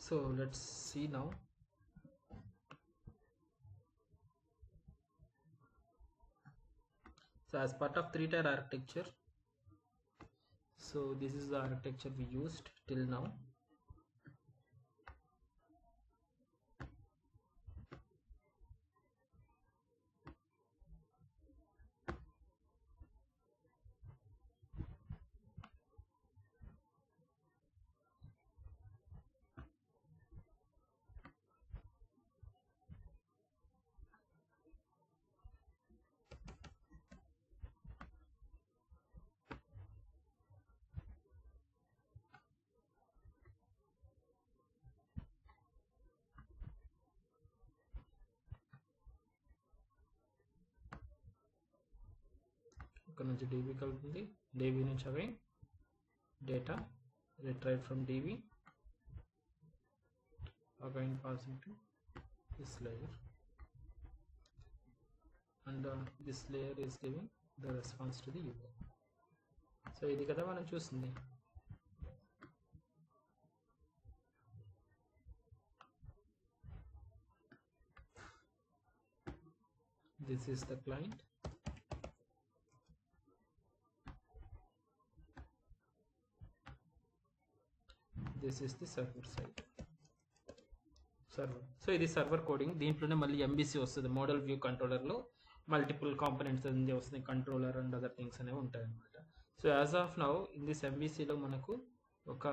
So let's see now. So as part of 3-tier architecture, so this is the architecture we used till now. ఇక్కడ నుంచి DB కలుపుతుంది, DB నుంచి again data retrieved from DB, again passing to this layer, and this layer is giving the response to the UI. So ఇది కదా మనం చూస్తుంది. This is the client. This is the server side. Server. So ఇది server coding. దీంట్లోనే మళ్ళీ MVC వస్తుంది. Model view controller లో multiple components అన్ని వస్తాయి, కంట్రోలర్ అండ్ అదర్ థింగ్స్ అనేవి ఉంటాయి అన్నమాట. So as of now in this MVC లో మనకు ఒక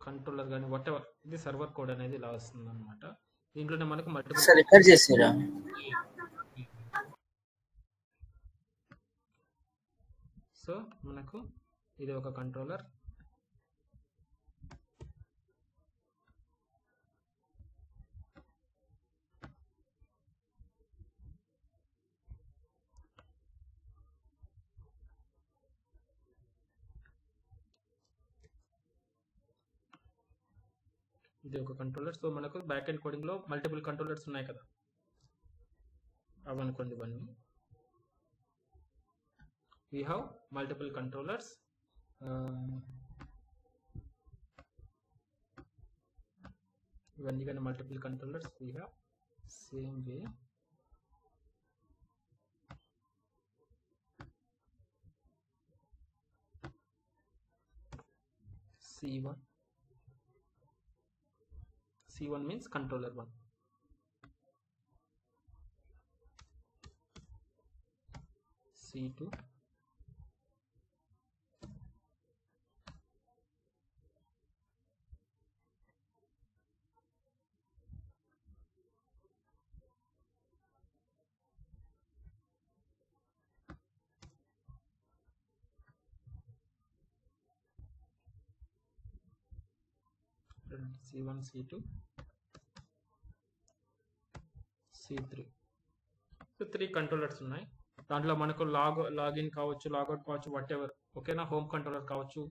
కంట్రోలర్ కానీ వాట్ ఎవర్ ఇది సర్వర్ కోడ్ అనేది ఇలా వస్తుంది అనమాట. దీంట్లోనే మనకు మల్టిపుల్ రికార్డ్ చేసారా. సో మనకు ఇది ఒక కంట్రోలర్, ఇది ఒక కంట్రోలర్. సో మనకు బ్యాక్ ఎండ్ కోడింగ్ లో మల్టిపుల్ కంట్రోలర్స్ ఉన్నాయి కదా, అవనుకోండి ఇవన్నీ. We have multiple controllers. Ivanni kana multiple controllers we have same way. C1 means controller 1. C2. C1, C2, C3. So 3 controllers ఉన్నాయి. దాంట్లో మనకు లాగిన్ కావచ్చు, లాగౌట్ కావచ్చు, వాట్ ఎవర్ ఓకేనా, హోమ్ కంట్రోలర్ కావచ్చు,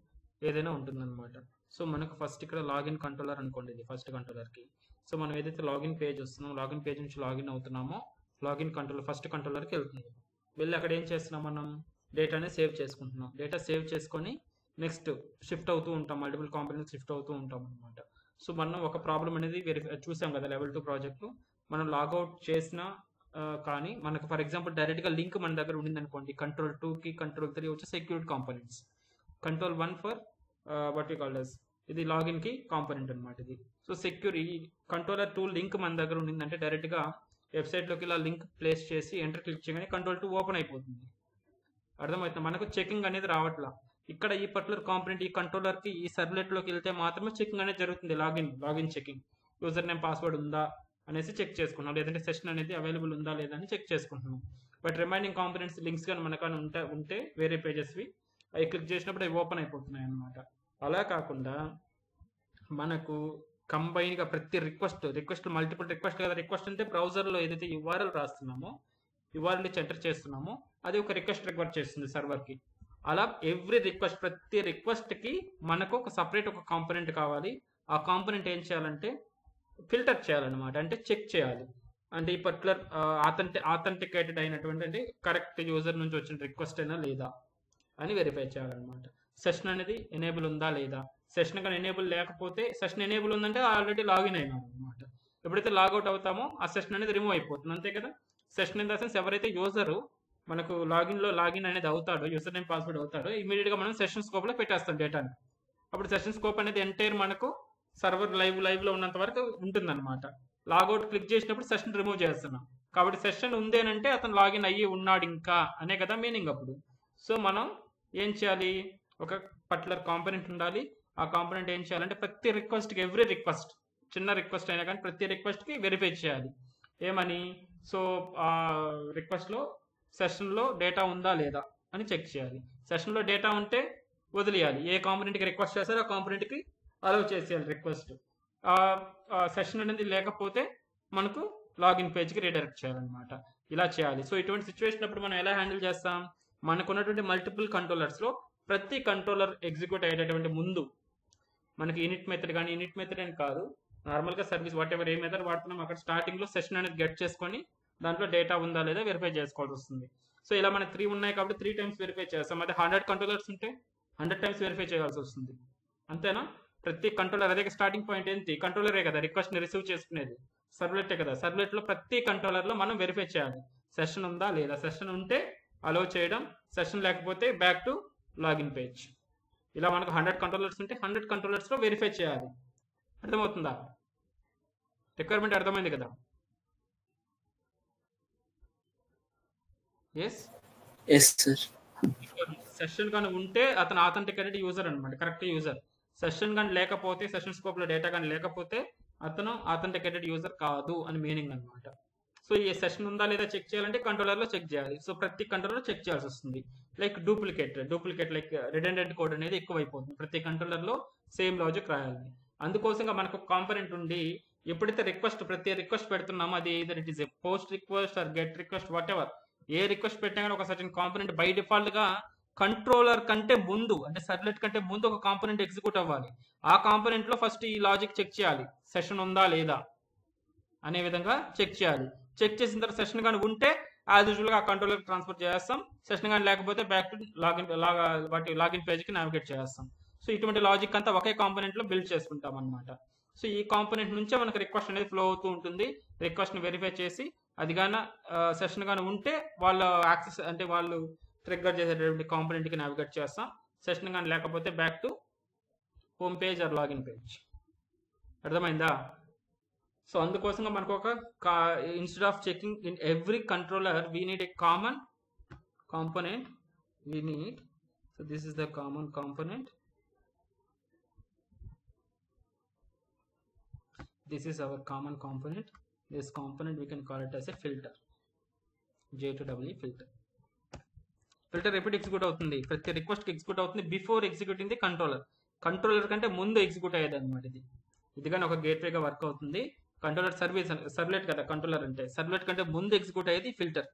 ఏదైనా ఉంటుందన్నమాట. సో మనకు ఫస్ట్ ఇక్కడ లాగిన్ కంట్రోలర్ అనుకోండి, ఇది ఫస్ట్ కంట్రోలర్కి. సో మనం ఏదైతే లాగిన్ పేజ్ వస్తున్నామో, లాగిన్ పేజ్ నుంచి లాగిన్ అవుతున్నామో, లాగిన్ కంట్రోలర్ ఫస్ట్ కంట్రోలర్కి వెళ్తుంది. వెళ్ళి అక్కడ ఏం చేస్తున్నాం, మనం డేటానే సేవ్ చేసుకుంటున్నాం. డేటా సేవ్ చేసుకొని నెక్స్ట్ షిఫ్ట్ అవుతూ ఉంటాం, మల్టిపుల్ కాంపోనెంట్స్ షిఫ్ట్ అవుతూ ఉంటాం అనమాట. సో మనం ఒక ప్రాబ్లం అనేది చూసాం కదా లెవెల్ 2 ప్రాజెక్ట్లో, మనం లాగౌట్ చేసినా కానీ మనకు ఫర్ ఎగ్జాంపుల్ డైరెక్ట్గా లింక్ మన దగ్గర ఉండింది అనుకోండి, కంట్రోల్ 2కి కంట్రోల్ 3 వచ్చి security components, control 1 for what we call as ఇది లాగిన్కి కాంపోనెంట్ అనమాట ఇది. సో ఈ కంట్రోలర్ 2 లింక్ మన దగ్గర ఉండిందంటే డైరెక్ట్గా వెబ్సైట్లోకి ఇలా లింక్ ప్లేస్ చేసి ఎంటర్ క్లిక్ చేయగానే కంట్రోల్ 2 ఓపెన్ అయిపోతుంది. అర్థమవుతుంది, మనకు చెకింగ్ అనేది రావట్లా. ఇక్కడ ఈ పర్టికులర్ కాంపోనెంట్ ఈ కంట్రోలర్కి ఈ సర్వ్లెట్లోకి వెళ్తే మాత్రమే చెకింగ్ అనేది జరుగుతుంది. Login checking, user name password ఉందా అనేసి చెక్ చేసుకుంటున్నాం, లేదంటే సెషన్ అనేది అవైలబుల్ ఉందా లేదా అని చెక్ చేసుకుంటున్నాం. బట్ రిమైనింగ్ కాంపోనెంట్స్ లింక్స్ కానీ మనకన్నా ఉంటే వేరే పేజెస్వి అవి క్లిక్ చేసినప్పుడు అవి ఓపెన్ అయిపోతున్నాయి అన్నమాట. అలా కాకుండా మనకు కంబైన్గా ప్రతి రిక్వెస్ట్ మల్టిపుల్ రిక్వెస్ట్ కదా, రిక్వెస్ట్ అంటే బ్రౌజర్లో ఏదైతే URL రాస్తున్నామో, URL ఎంటర్ చేస్తున్నామో అది ఒక రిక్వెస్ట్ రిక్వెస్ట్ చేస్తుంది సర్వర్కి. అలా ఎవ్రీ రిక్వెస్ట్, ప్రతి రిక్వెస్ట్కి మనకు ఒక సపరేట్ ఒక కాంపోనెంట్ కావాలి. ఆ కాంపోనెంట్ ఏం చేయాలంటే ఫిల్టర్ చేయాలన్నమాట, అంటే చెక్ చేయాలి. అంటే ఈ పర్టికులర్ ఆథెంటికేటెడ్ అయినటువంటి అంటే కరెక్ట్ యూజర్ నుంచి వచ్చిన రిక్వెస్ట్ అయినా లేదా అని వెరిఫై చేయాలన్నమాట. సెషన్ అనేది ఎనేబుల్ ఉందా లేదా, సెషన్ కానీ ఎనేబుల్ లేకపోతే, సెషన్ ఎనేబుల్ ఉందంటే ఆల్రెడీ లాగిన్ అయినాం అనమాట. ఎప్పుడైతే లాగౌట్ అవుతామో ఆ సెషన్ అనేది రిమూవ్ అయిపోతుంది, అంతే కదా. సెషన్ ఇన్ ద సెన్స్ ఎవరైతే యూజరు మనకు లాగిన్ అనేది అవుతాడో, యూజర్ నేమ్ పాస్వర్డ్ అవుతాడో, ఇమీడియట్గా మనం సెషన్ స్కోప్లో పెట్టేస్తాం డేటాని. అప్పుడు సెషన్ స్కోప్ అనేది ఎంటైర్ మనకు సర్వర్ లైవ్లో ఉన్నంత వరకు ఉంటుందన్నమాట. లాగౌట్ క్లిక్ చేసినప్పుడు సెషన్ రిమూవ్ చేస్తున్నాం కాబట్టి సెషన్ ఉంది అని అంటే అతను లాగిన్ అయ్యి ఉన్నాడు ఇంకా అనే కదా మీనింగ్ అప్పుడు. సో మనం ఏం చేయాలి, ఒక పర్టికులర్ కాంపోనెంట్ ఉండాలి. ఆ కాంపోనెంట్ ఏం చేయాలంటే ప్రతి రిక్వెస్ట్కి, ఎవ్రీ రిక్వెస్ట్, చిన్న రిక్వెస్ట్ అయినా కానీ ప్రతి రిక్వెస్ట్కి వెరిఫై చేయాలి. ఏమని, సో ఆ రిక్వెస్ట్లో సెషన్లో డేటా ఉందా లేదా అని చెక్ చేయాలి. సెషన్లో డేటా ఉంటే వదిలేయాలి. ఏ కాంపోనెంట్కి రిక్వెస్ట్ చేస్తారో ఆ కాంపోనెంట్కి అలౌ చేసేయాలి రిక్వెస్ట్. సెషన్ అనేది లేకపోతే మనకు లాగిన్ పేజ్కి రీడైరెక్ట్ చేయాలన్నమాట. ఇలా చేయాలి. సో ఇటువంటి సిచ్యువేషన్ అప్పుడు మనం ఎలా హ్యాండిల్ చేస్తాం, మనకున్నటువంటి మల్టిపుల్ కంట్రోలర్స్లో ప్రతి కంట్రోలర్ ఎగ్జిక్యూట్ అయ్యేటటువంటి ముందు మనకి యూనిట్ మెథడ్ కానీ, యూనిట్ మెథడ్ అని కాదు, నార్మల్గా service what ever A method వాడుతున్నాం అక్కడ స్టార్టింగ్లో సెషన్ అనేది గెట్ చేసుకొని దాంట్లో డేటా ఉందా లేదా వెరిఫై చేసుకోవాల్సి వస్తుంది. సో ఇలా మనకి 3 ఉన్నాయి కాబట్టి 3 టైమ్స్ వెరిఫై చేస్తాం. అదే 100 కంట్రోలర్స్ ఉంటే 100 టైమ్స్ వెరిఫై చేయాల్సి వస్తుంది, అంతేనా. ప్రతి కంట్రోలర్, అదే స్టార్టింగ్ పాయింట్ ఏంటి, కంట్రోలరే కదా రిక్వెస్ట్ని రిసీవ్ చేసుకునేది, సర్వ్లెటే కదా. సర్వ్లెట్లో ప్రతి కంట్రోలర్లో మనం వెరిఫై చేయాలి సెషన్ ఉందా లేదా. సెషన్ ఉంటే అలౌ చేయడం, సెషన్ లేకపోతే బ్యాక్ టు లాగిన్ పేజ్. ఇలా మనకు 100 కంట్రోలర్స్ ఉంటే 100 కంట్రోలర్స్లో వెరిఫై చేయాలి. అర్థమవుతుందా, రిక్వైర్మెంట్ అర్థమైంది కదా. Yes sir. సెషన్ కానీ ఉంటే అతను ఆథెంటికేటెడ్ యూజర్ అనమాట, కరెక్ట్ యూజర్. సెషన్ కానీ లేకపోతే, సెషన్ స్కోప్లో డేటా కానీ లేకపోతే అతను ఆథెంటికేటెడ్ యూజర్ కాదు అని మీనింగ్ అనమాట. సో ఈ సెషన్ ఉందా లేదా చెక్ చేయాలంటే కంట్రోలర్లో చెక్ చేయాలి. సో ప్రతి కంట్రోలర్లో చెక్ చేయాల్సి వస్తుంది. Like duplicate like redundant code అనేది ఎక్కువైపోతుంది. ప్రతి కంట్రోలర్లో సేమ్ లాజిక్ రాయాలి. అందుకోసంగా మనకు కాంపోనెంట్ ఉండి ఎప్పుడైతే ప్రతి రిక్వెస్ట్ పెడుతున్నామో అది either it is a post request or get request whatever, a request పెట్టినా కానీ ఒక సర్టెన్ కాంపోనెంట్ బై డిఫాల్ట్గా కంట్రోలర్ కంటే ముందు, అంటే సర్వ్లెట్ కంటే ముందు ఒక కాంపోనెంట్ ఎగ్జిక్యూట్ అవ్వాలి. ఆ కాంపోనెంట్లో ఫస్ట్ ఈ లాజిక్ చెక్ చేయాలి, సెషన్ ఉందా లేదా అనే విధంగా చెక్ చేయాలి. చెక్ చేసిన తర్వాత సెషన్ కానీ ఉంటే యాజ్ యూజువల్గా ఆ కంట్రోలర్ ట్రాన్స్ఫర్ చేస్తాం. సెషన్ కానీ లేకపోతే బ్యాక్ టు లాగిన్ పేజ్కి నావిగేట్ చేస్తాం. సో ఇటువంటి లాజిక్ అంతా ఒకే కాంపోనెంట్లో బిల్డ్ చేసుకుంటాం అనమాట. సో ఈ కాంపోనెంట్ నుంచే మనకు రిక్వెస్ట్ అనేది ఫ్లో అవుతూ ఉంటుంది. రిక్వెస్ట్ని వెరిఫై చేసి అది కానీ సెషన్ కానీ ఉంటే వాళ్ళ యాక్సెస్, అంటే వాళ్ళు ట్రిగ్గర్ చేసేటటువంటి కాంపోనెంట్కి నావిగేట్ చేస్తాం. సెషన్ కానీ లేకపోతే back to home page or login page. అర్థమైందా. సో అందుకోసంగా మనకు ఒక instead of checking in every controller we need a common component. So this is the common component. This is our common component. This component we can call it as a filter. J2EE filter. Filter ఎప్పుడు execute అవుతుంది, ప్రతి రిక్వెస్ట్కి execute అవుతుంది before executing the controller కంటే ముందు execute అయ్యేది అనమాట. ఇది కానీ ఒక గేట్వేగా వర్క్ అవుతుంది. కంట్రోలర్ సర్వ్లెట్ కదా కంట్రోలర్ అంటే, సర్వ్లెట్ కంటే ముందు ఎగ్జిక్యూట్ అయ్యేది ఫిల్టర్.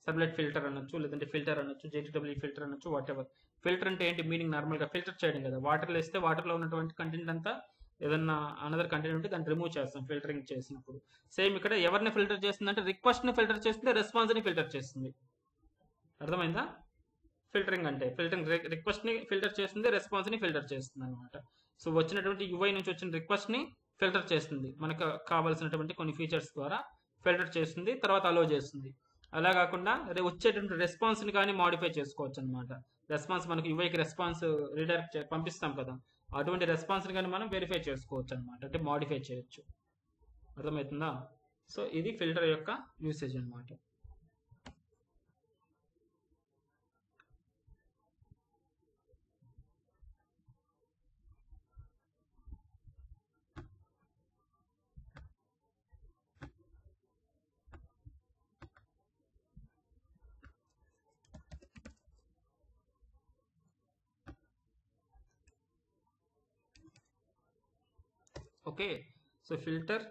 సర్వ్లెట్ ఫిల్టర్ అనొచ్చు, లేదంటే ఫిల్టర్ అనొచ్చు, J2EE ఫిల్టర్ అనొచ్చు, వాట్ ఎవర్. ఫిల్టర్ అంటే ఏంటి మీనింగ్, నార్మల్గా ఫిల్టర్ చేయడం కదా. వాటర్లో వేస్తే వాటర్లో ఉన్నటువంటి కంటెంట్ అంతా ఏదన్నా అనదర్ కంటెంట్ ఉంటే దాన్ని రిమూవ్ చేస్తాం ఫిల్టరింగ్ చేసినప్పుడు. సేమ్ ఇక్కడ ఎవరిని ఫిల్టర్ చేస్తుంది అంటే రిక్వెస్ట్ని ఫిల్టర్ చేస్తుంది, రెస్పాన్స్ని ఫిల్టర్ చేస్తుంది. అర్థమైందా. ఫిల్టరింగ్ అంటే రిక్వెస్ట్ని ఫిల్టర్ చేస్తుంది, రెస్పాన్స్ని ఫిల్టర్ చేస్తుంది అనమాట. సో వచ్చినటువంటి UI నుంచి వచ్చిన రిక్వెస్ట్ని ఫిల్టర్ చేస్తుంది, మనకు కావాల్సినటువంటి కొన్ని ఫీచర్స్ ద్వారా ఫిల్టర్ చేస్తుంది, తర్వాత అలో చేస్తుంది. అలా కాకుండా వచ్చేటువంటి రెస్పాన్స్ని కానీ మాడిఫై చేసుకోవచ్చు అనమాట. రెస్పాన్స్ మనకు UIకి రెస్పాన్స్ రీడైరెక్ట్ పంపిస్తాం కదా, అటువంటి రెస్పాన్స్ని కానీ మనం వెరిఫై చేసుకోవచ్చు అనమాట, అంటే మాడిఫై చేయొచ్చు. అర్థమవుతుందా. సో ఇది ఫిల్టర్ యొక్క యూసేజ్ అనమాట. ఓకే. సో ఫిల్టర్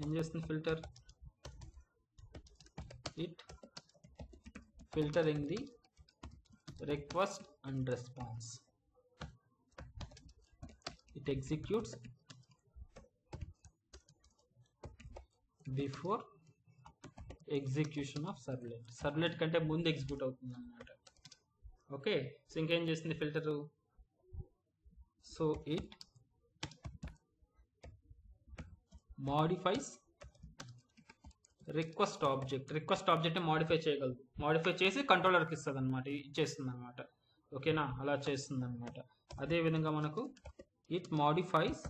ఏం చేస్తుంది, filter it filtering the request and response. It executes before execution of servlet కంటే ముందు ఎగ్జిక్యూట్ అవుతుంది అన్నమాట. ఓకే. సో ఇంకేం చేస్తుంది filter, so it modifies request object modify చేయగలదు, మోడిఫై చేసి కంట్రోలర్కి ఇస్తుంది అనమాట, ఇచ్చేస్తుంది అనమాట. ఓకేనా, అలా చేస్తుంది అనమాట. అదేవిధంగా మనకు ఇట్ మోడిఫైస్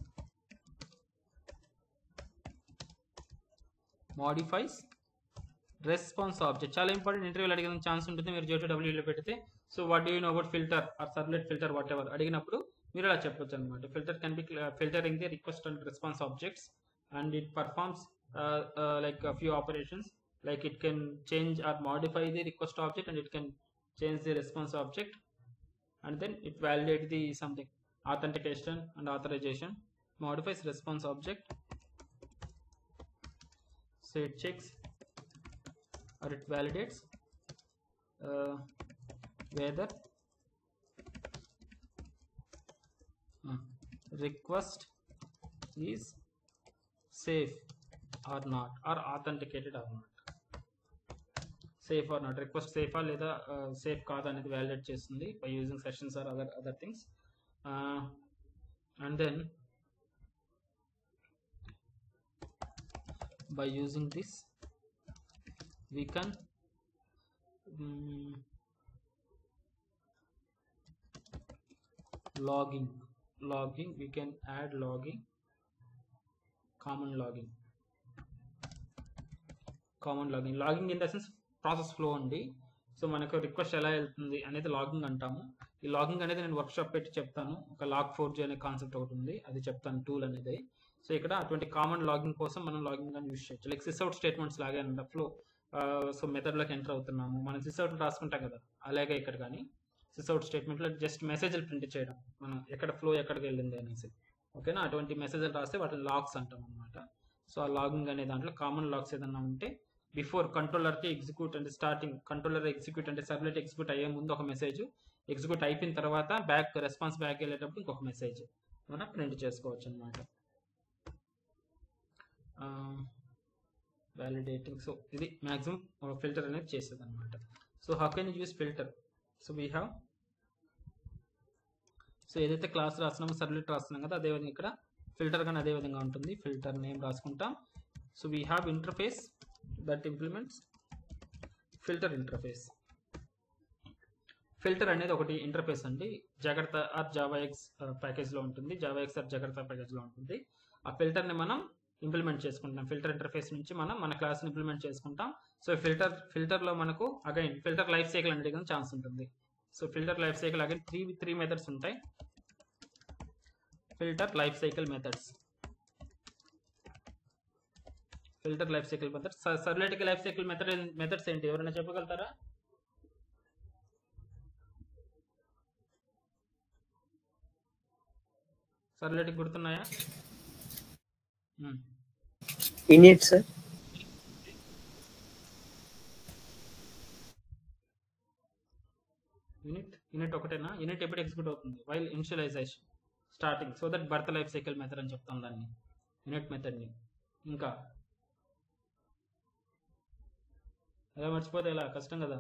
రెస్పాన్స్ ఆబ్జెక్ట్. చాలా ఇంపార్టెంట్, ఇంటర్వ్యూలో అడిగిన ఛాన్స్ ఉంటుంది. మీరు J2EE పెడితే so what do you know about filter or servlet filter whatever అడిగినప్పుడు మీరు అలా చెప్పొచ్చు అనమాట. Filter can be filtering the request and response objects and it performs like a few operations, like it can change or modify the request object and it can change the response object, and then it validates the something authentication and authorization, modifies response object, so it checks or it validates whether request is safe or not or authenticated or not. Safe or not, request safe or లేదా safe కాదు అనేది validate చేస్తుంది by using sessions or other things, and then by using this we can logging we can add logging, common logging in the sense process flow అండి. So మనకు request ఎలా వెళ్తుంది అనేది logging అంటాము. ఈ లాగింగ్ అనేది నేను వర్క్షాప్ పెట్టి చెప్తాను. ఒక log4j అనే కాన్సెప్ట్ ఒకటి ఉంది, అది చెప్తాను, టూల్ అనేది. సో ఇక్కడ అటువంటి కామన్ లాగింగ్ కోసం మనం లాగింగ్ అని యూజ్ చేయొచ్చు. లైక్ సిస్అవుట్ స్టేట్మెంట్స్ లాగే అంత ఫ్లో. సో మెథడ్లోకి ఎంటర్ అవుతున్నాము, మనం సిస్అవుట్ రాసుకుంటాం కదా, అలాగే ఇక్కడ కానీ సిస్అవుట్ స్టేట్మెంట్లో జస్ట్ మెసేజ్లు ప్రింట్ చేయడం, మనం ఎక్కడ ఫ్లో ఎక్కడికి వెళ్ళింది అనేసి. ఓకేనా, అటువంటి మెసేజ్లు రాస్తే వాటిని లాగ్స్ అంటాం అనమాట. సో ఆ లాగింగ్ అనే దాంట్లో కామన్ లాగ్స్ ఏదన్నా ఉంటే బిఫోర్ కంట్రోలర్కి ఎగ్జిక్యూట్ అంటే స్టార్టింగ్ కంట్రోలర్ ఎగ్జిక్యూట్ అంటే సర్వ్లెట్ ఎగ్జిక్యూట్ అయ్యే ముందు ఒక మెసేజ్, ఎగ్జిక్యూట్ అయిపోయిన తర్వాత రెస్పాన్స్ బ్యాక్ వెళ్ళేటప్పుడు ఇంకొక మెసేజ్ మనం ప్రింట్ చేసుకోవచ్చు అనమాట. వ్యాలిడేటింగ్, సో ఇది మ్యాక్సిమం ఫిల్టర్ అనేది చేసేది అనమాట. So how can use filter? So we have, so ఏదైతే క్లాస్ రాస్తున్నామో సర్వ్లెట్ రాస్తున్నాం కదా, అదేవిధంగా ఇక్కడ ఫిల్టర్ కానీ అదేవిధంగా ఉంటుంది. ఫిల్టర్ నేమ్ రాసుకుంటాం. So we have interface that implements filter interface. Filter అనేది ఒకటి ఇంటర్ఫేస్ అండి, జాగ్రత్త ఆర్ జావాఎక్స్ ప్యాకేజ్లో ఉంటుంది, జావాఎక్స్ ఆర్ జాగ్రత్త ప్యాకేజ్లో ఉంటుంది. ఆ ఫిల్టర్ని మనం ఇంప్లిమెంట్ చేసుకుంటాం. ఫిల్టర్ ఇంటర్ఫేస్ నుంచి మనం మన క్లాస్ని ఇంప్లిమెంట్ చేసుకుంటాం. సో ఫిల్టర్లో మనకు అగైన్ ఫిల్టర్ లైఫ్ సైకిల్ అనేది కానీ ఛాన్స్ ఉంటుంది. So filter life cycle again three methods ఉంటాయి. Filter life cycle methods, filter life cycle methods. సర్వ్లెట్కి లైఫ్ సైకిల్ మెథడ్స్ ఏంటి, ఎవరైనా చెప్పగలుగుతారా? సర్వ్లెట్కి గుర్తున్నాయా? ఇనిట్ సార్, యూనిట్ ఒకటేనా? యూనిట్ ఎప్పుడు ఎగ్జిక్యూట్ అవుతుంది? While initialization starting, so that birth life cycle method అని చెప్తాం దాన్ని, యూనిట్ మెథడ్ని. ఇంకా అలా మర్చిపోతే ఎలా, కష్టం కదా.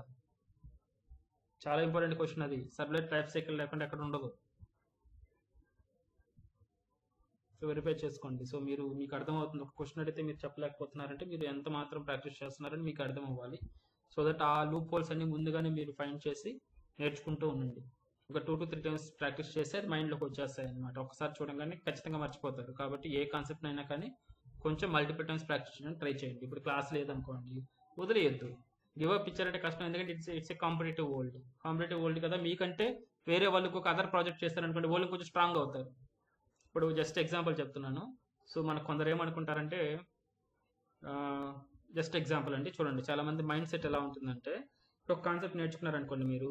చాలా ఇంపార్టెంట్ క్వశ్చన్ అది. సర్వ్లెట్ లైఫ్ సైకిల్ లేకుండా ఎక్కడ ఉండదు. సో వెరిఫై చేసుకోండి. సో మీకు అర్థమవుతుంది. ఒక క్వశ్చన్ అడిగితే మీరు చెప్పలేకపోతున్నారంటే మీరు ఎంత మాత్రం ప్రాక్టీస్ చేస్తున్నారని మీకు అర్థం అవ్వాలి. సో దట్ ఆ లూప్ హోల్స్ అన్ని ముందుగానే మీరు ఫైండ్ చేసి నేర్చుకుంటూ ఉండండి. ఒక 2 to 3 times ప్రాక్టీస్ చేస్తే అది మైండ్లోకి వచ్చేస్తాయి అనమాట. ఒకసారి చూడగానే ఖచ్చితంగా మర్చిపోతారు. కాబట్టి ఏ కాన్సెప్ట్ అయినా కానీ కొంచెం మల్టిపుల్ టైమ్స్ ప్రాక్టీస్ చేయడానికి ట్రై చేయండి. ఇప్పుడు క్లాస్ లేదనుకోండి, వదిలేయద్దు. గివ్ అప్ పిక్చర్ అంటే కష్టం, ఎందుకంటే ఇట్స్ ఏ కాంపిటేటివ్ వరల్డ్ కదా. మీకంటే వేరే వాళ్ళకి ఒక అదర్ ప్రాజెక్ట్ చేస్తారనుకోండి, వాళ్ళు కొంచెం స్ట్రాంగ్ అవుతారు. ఇప్పుడు జస్ట్ ఎగ్జాంపుల్ చెప్తున్నాను. సో మనకు కొందరు ఏమనుకుంటారంటే, జస్ట్ ఎగ్జాంపుల్ అండి, చూడండి చాలా మంది మైండ్ సెట్ ఎలా ఉంటుందంటే, ఒక కాన్సెప్ట్ నేర్చుకున్నారనుకోండి, మీరు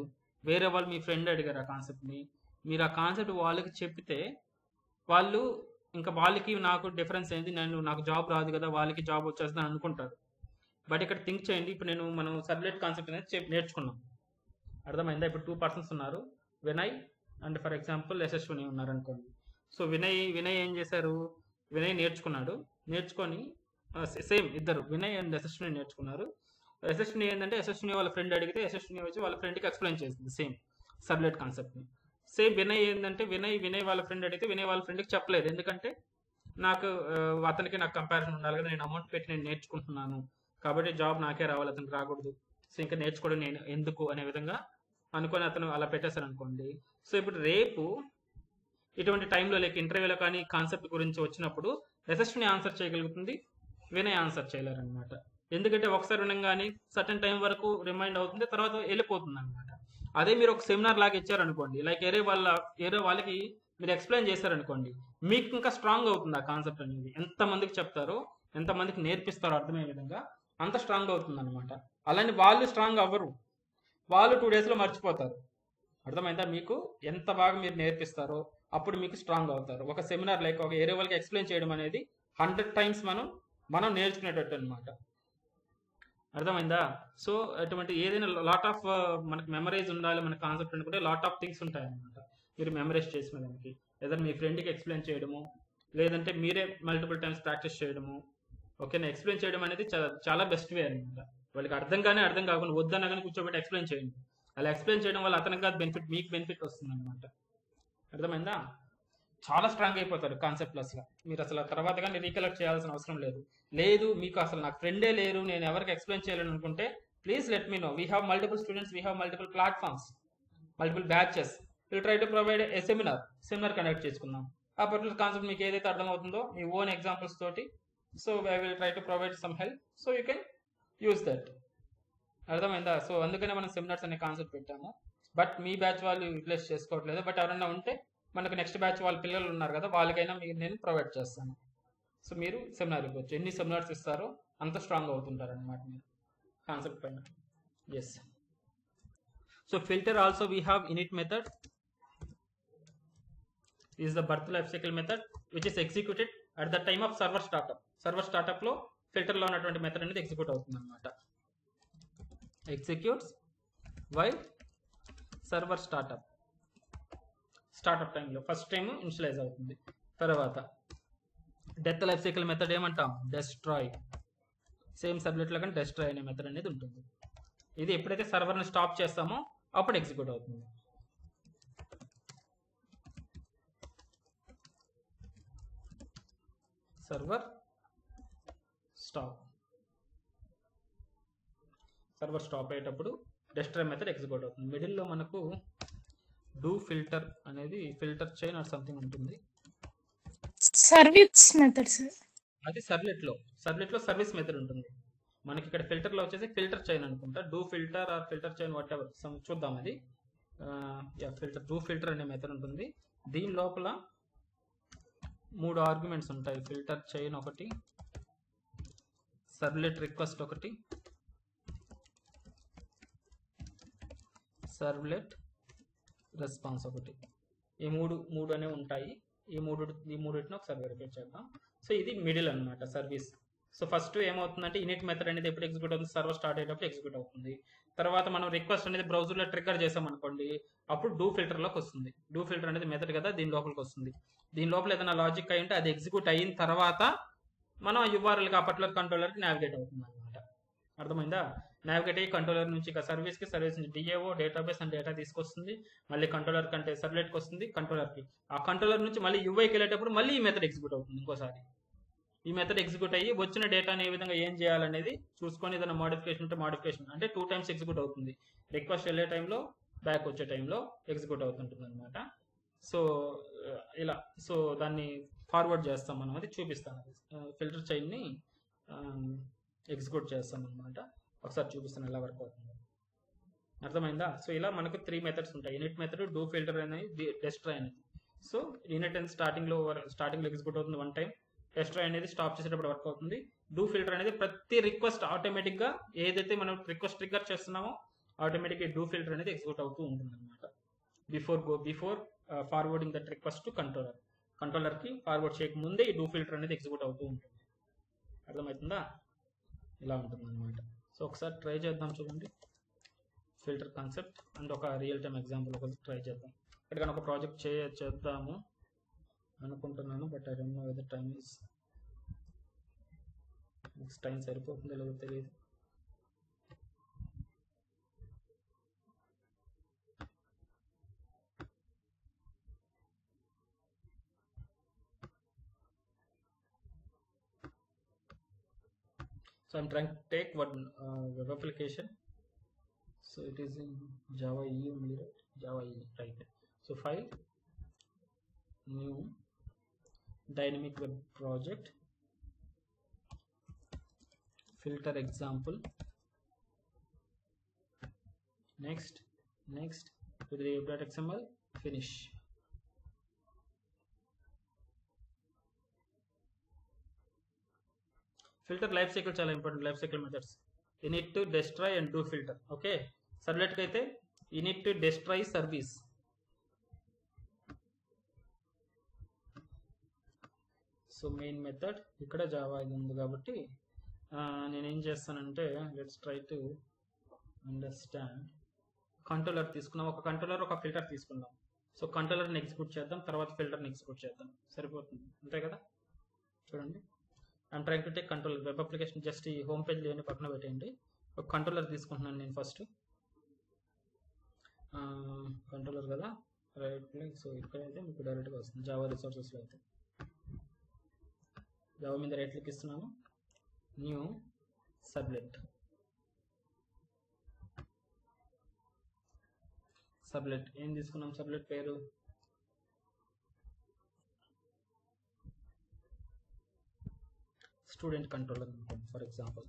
వేరే వాళ్ళు మీ ఫ్రెండ్ అడిగారు ఆ కాన్సెప్ట్ని, మీరు ఆ కాన్సెప్ట్ వాళ్ళకి చెప్తే వాళ్ళు ఇంకా వాళ్ళకి నాకు డిఫరెన్స్ ఏంది, నాకు జాబ్ రాదు కదా, వాళ్ళకి జాబ్ వచ్చేస్తుందని అనుకుంటారు. బట్ ఇక్కడ థింక్ చేయండి, ఇప్పుడు మనం సర్వ్లెట్ కాన్సెప్ట్ అనేది నేర్చుకున్నాం, అర్థమైందా? ఇప్పుడు 2 persons ఉన్నారు, వినయ్ అండ్ ఫర్ ఎగ్జాంపుల్ యశస్విని ఉన్నారు అనుకోండి. సో వినయ్ ఏం చేశారు, వినయ్ నేర్చుకొని సేమ్ ఇద్దరు వినయ్ అండ్ యశస్విని నేర్చుకున్నారు. యశస్విని ఏంటంటే, యశస్విని వాళ్ళ ఫ్రెండ్ అడిగితే యశస్విని వచ్చి వాళ్ళ ఫ్రెండ్కి ఎక్స్ప్లెయిన్ చేసింది సేమ్ సర్వ్లెట్ కాన్సెప్ట్ని. సేమ్ వినయ్ ఏంటంటే వినయ్ వాళ్ళ ఫ్రెండ్ అడిగితే వినయ్ వాళ్ళ ఫ్రెండ్కి చెప్పలేదు. ఎందుకంటే నాకు అతనికి నాకు కంపారిజన్ ఉండాలి కదా, నేను అమౌంట్ పెట్టి నేను నేర్చుకుంటున్నాను కాబట్టి జాబ్ నాకే రావాలి, అతనికి రాకూడదు. సో ఇంకా నేర్చుకోవడం నేను ఎందుకు అనే విధంగా అనుకొని అతను అలా పెట్టేశారు అనుకోండి. సో ఇప్పుడు రేపు ఇటువంటి టైంలో లైక్ ఇంటర్వ్యూలో కానీ కాన్సెప్ట్ గురించి వచ్చినప్పుడు యశస్విని ఆన్సర్ చేయగలుగుతుంది, వినయ్ ఆన్సర్ చేయలేరనమాట. ఎందుకంటే ఒకసారి వినంగానే సర్టన్ టైం వరకు రిమైండ్ అవుతుంది, తర్వాత వెళ్ళిపోతుంది అనమాట. అదే మీరు ఒక సెమినార్ లాగా ఇచ్చారనుకోండి, లైక్ వేరే వాళ్ళకి మీరు ఎక్స్ప్లెయిన్ చేశారనుకోండి, మీకు ఇంకా స్ట్రాంగ్ అవుతుంది ఆ కాన్సెప్ట్ అనేది. ఎంతమందికి చెప్తారో, ఎంతమందికి నేర్పిస్తారో అర్థమయ్యే విధంగా అంత స్ట్రాంగ్ అవుతుంది అనమాట. అలానే వాళ్ళు స్ట్రాంగ్ అవ్వరు, వాళ్ళు 2 daysలో మర్చిపోతారు. అర్థమైందా? మీకు ఎంత బాగా మీరు నేర్పిస్తారో అప్పుడు మీకు స్ట్రాంగ్ అవుతారు. ఒక సెమినార్ లైక్ ఒక ఏరే వాళ్ళకి ఎక్స్ప్లెయిన్ చేయడం అనేది 100 times మనం నేర్చుకునేటట్టు అనమాట. అర్థమైందా? సో అటువంటి ఏదైనా లాట్ ఆఫ్ మనకి మెమరైజ్ ఉండాలి, మన కాన్సెప్ట్ అనుకుంటే లాట్ ఆఫ్ థింగ్స్ ఉంటాయి అనమాట మీరు మెమరైజ్ చేసిన దానికి. లేదా మీ ఫ్రెండ్కి ఎక్స్ప్లెయిన్ చేయడము, లేదంటే మీరే మల్టిపుల్ టైమ్స్ ప్రాక్టీస్ చేయడము. ఓకేనా? ఎక్స్ప్లెయిన్ చేయడం అనేది చాలా బెస్ట్ వే అనమాట. వాళ్ళకి అర్థం కాకుండా వద్దనగానే కూర్చోబెట్టి ఎక్స్ప్లెయిన్ చేయండి. అలా ఎక్స్ప్లెయిన్ చేయడం వల్ల అతనికి కాదు బెనిఫిట్, మీకు బెనిఫిట్ వస్తుంది అనమాట. అర్థమైందా? చాలా స్ట్రాంగ్ అయిపోతారు కాన్సెప్ట్లో. అసలు మీరు అసలు తర్వాత కానీ రీకలెక్ట్ చేయాల్సిన అవసరం లేదు. మీకు అసలు నాకు ఫ్రెండే లేరు, నేను ఎవరికి ఎక్స్ప్లెయిన్ చేయాలని అనుకుంటే please let me know. We have multiple students, we have multiple platforms, multiple batches. Will try to provide a seminar conduct చేసుకుందాం. ఆ పర్టికులర్ కాన్సెప్ట్ మీకు ఏదైతే అర్థమవుతుందో మీ ఓన్ ఎగ్జాంపుల్స్ తోటి, so I will try to provide some help, so you can use that. అర్థమైందా? So అందుకనే మనం సెమినార్స్ అనే కాన్సెప్ట్ పెట్టాము. బట్ మీ బ్యాచ్ వాళ్ళు యూటిలైజ్ చేసుకోవట్లేదు. బట్ ఎవరైనా ఉంటే మనకు నెక్స్ట్ బ్యాచ్ వాళ్ళ పిల్లలు ఉన్నారు కదా, వాళ్ళకైనా మీకు నేను ప్రొవైడ్ చేస్తాను. సో మీరు సెమినార్ ఇవ్వచ్చు. ఎన్ని సెమినార్స్ ఇస్తారో అంత స్ట్రాంగ్ అవుతుంటారు అనమాట మీరు కాన్సెప్ట్ పైన. Yes. So filter also we have init method is the birth life cycle method which is executed at the time of server startup. Server startup లో ఫిల్టర్లో ఉన్నటువంటి మెథడ్ అనేది ఎగ్జిక్యూట్ అవుతుంది అనమాట. ఎగ్జిక్యూట్స్ వైల్ సర్వర్ స్టార్ట్అప్ టైంలో first time initialise అవుతుంది. తర్వాత death life cycle method ఏమంటాం? డెస్ట్రాయ్. సేమ్ సబ్జెక్ట్లో కానీ డెస్ట్రాయ్ అనే మెథడ్ అనేది ఉంటుంది. ఇది ఎప్పుడైతే సర్వర్ని స్టాప్ చేస్తామో అప్పుడు ఎగ్జిక్యూట్ అవుతుంది. సర్వర్ స్టాప్ అయ్యేటప్పుడు డెస్ట్రాయ్ మెథడ్ ఎగ్జిక్యూట్ అవుతుంది. మిడిల్లో మనకు డూ ఫిల్టర్ అనేది ఫిల్టర్ చైన్ ఆర్ సంథింగ్ ఉంటుంది. Service method sir. అది సర్వ్లెట్లో సర్వీస్ మెథడ్ ఉంటుంది. మనకి ఇక్కడ ఫిల్టర్లో వచ్చేసి ఫిల్టర్ చైన్ అనుకుంటా. Do filter or filter chain whatever చూద్దాం. అది డూ ఫిల్టర్ అనే మెథడ్ ఉంటుంది. దీని లోపల 3 ఆర్గ్యుమెంట్స్ ఉంటాయి. ఫిల్టర్ చైన్ ఒకటి, సర్వ్లెట్ రిక్వెస్ట్ ఒకటి, సర్వ్లెట్ రెస్పాన్స్ ఒకటి. ఈ మూడు అనేవి ఉంటాయి. ఈ మూడింటిని ఒకసారి వెరిఫై చేద్దాం. సో ఇది మిడిల్ అనమాట సర్వీస్. సో ఫస్ట్ ఏమవుతుందంటే ఇనిట్ మెథడ్ అనేది ఎప్పుడు ఎగ్జిక్యూట్ అవుతుంది? సర్వర్ స్టార్ట్ అయ్యేటప్పుడు ఎగ్జిక్యూట్ అవుతుంది. తర్వాత మనం రిక్వెస్ట్ అనేది బ్రౌజర్లో ట్రిగ్గర్ చేసాం అనుకోండి, అప్పుడు డూ ఫిల్టర్లోకి వస్తుంది. డూ ఫిల్టర్ అనేది మెథడ్ కదా, దీని లోపలికి వస్తుంది. దీని లోపల ఏదైనా లాజిక్ అయి ఉంటే అది ఎగ్జిక్యూట్ అయిన తర్వాత మనం యూఆర్ఎల్కి ఆ పర్టికులర్ కంట్రోలర్కి నావిగేట్ అవుతుంది అనమాట. అర్థమైందా? నావిగేట్ అయ్యి కంట్రోలర్ నుంచి ఇక సర్వీస్ నుంచి డిఏఓ డేటాబేస్ అండ్ డేటా తీసుకొస్తుంది. మళ్ళీ కంట్రోలర్ కంటే సర్వ్లెట్కి వస్తుంది, కంట్రోలర్కి. ఆ కంట్రోలర్ నుంచి మళ్ళీ యూఐకి వెళ్ళేటప్పుడు మళ్ళీ ఈ మెథడ్ ఎగ్జిక్యూట్ అవుతుంది ఇంకోసారి. ఈ మెథడ్ ఎగ్జిక్యూట్ అయ్యి వచ్చిన డేటాని ఏ విధంగా ఏం చేయాలనేది చూసుకొని ఏదైనా మోడిఫికేషన్ ఉంటే మోడిఫికేషన్ అంటే 2 times ఎగ్జిక్యూట్ అవుతుంది. రిక్వెస్ట్ వెళ్ళే టైంలో, బ్యాక్ వచ్చే టైంలో ఎగ్జిక్యూట్ అవుతుంటుంది అనమాట. సో ఇలా దాన్ని ఫార్వర్డ్ చేస్తాం మనం, అది చూపిస్తాను. ఫిల్టర్ చైన్ని ఎగ్జిక్యూట్ చేస్తాం అనమాట. ఒకసారి చూపిస్తాను ఎలా వర్క్ అవుతుంది. అర్థమైందా? సో ఇలా మనకు 3 మెథడ్స్ ఉంటాయి. ఇనిట్ మెథడ్, డూ ఫిల్టర్ అనేది, డెస్ట్రాయ్ అనేది. సో ఇనిట్ అనేది స్టార్టింగ్లో ఎగ్జిక్యూట్ అవుతుంది 1 time. డెస్ట్రాయ్ అనేది స్టాప్ చేసేటప్పుడు వర్క్ అవుతుంది. డూ ఫిల్టర్ అనేది ప్రతి రిక్వెస్ట్ ఆటోమేటిక్గా ఏదైతే మనం రిక్వెస్ట్ ట్రిగ్గర్ చేస్తున్నామో ఆటోమేటిక్గా డూ ఫిల్టర్ అనేది ఎగ్జిక్యూట్ అవుతూ ఉంటుంది అనమాట. Before forwarding that request to కంట్రోలర్కి ఫార్వర్డ్ చేయకముందే ఈ డూ ఫిల్టర్ అనేది ఎగ్జిక్యూట్ అవుతూ ఉంటుంది. అర్థమవుతుందా? ఇలా ఉంటుంది అనమాట. సో ఒకసారి ట్రై చేద్దాం. చూడండి ఫిల్టర్ కాన్సెప్ట్ అండ్ ఒక రియల్ టైమ్ ఎగ్జాంపుల్ ఒకటి ట్రై చేద్దాం. ఇక్కడ ఒక ప్రాజెక్ట్ చేద్దాము అనుకుంటున్నాను. But I don't know whether time సరిపోతుందో లేదో తెలియదు. I'm trying to take one web application. So it is in Java EE only, right? Java EE, right? So file, new, dynamic web project, filter example, next, to the web.xml, finish. Filter life cycle చాలా important. Life cycle methods init to destroy and do filter. Okay, servlet కి అయితే init to destroy service. So main method ఇక్కడ Java ఇది ఉంది కాబట్టి నేనేం చేస్తానంటే let's try to understand. Controller తీసుకున్నాం, ఒక కంట్రోలర్ ఒక ఫిల్టర్ తీసుకుందాం. సో కంట్రోలర్ని ఎగ్జిక్యూట్ చేద్దాం, తర్వాత ఫిల్టర్ని ఎగ్జిక్యూట్ చేద్దాం, సరిపోతుంది అంతే కదా. చూడండి, I'm trying to take controller web application. Just ఈ హోమ్ పేజ్ లేని పక్కన పెట్టేయండి. ఒక కంట్రోలర్ తీసుకుంటున్నాను నేను ఫస్ట్. కంట్రోలర్ కదా, రైట్ క్లిక్. సో ఇక్కడైతే మీకు డైరెక్ట్గా వస్తుంది జావా రిసోర్సెస్లో. అయితే జావా మీద రైట్ క్లిక్ ఇస్తున్నాను, న్యూ సబ్లెట్. సబ్లెట్ ఏం తీసుకున్నాం? సబ్లెట్ పేరు student controller for example.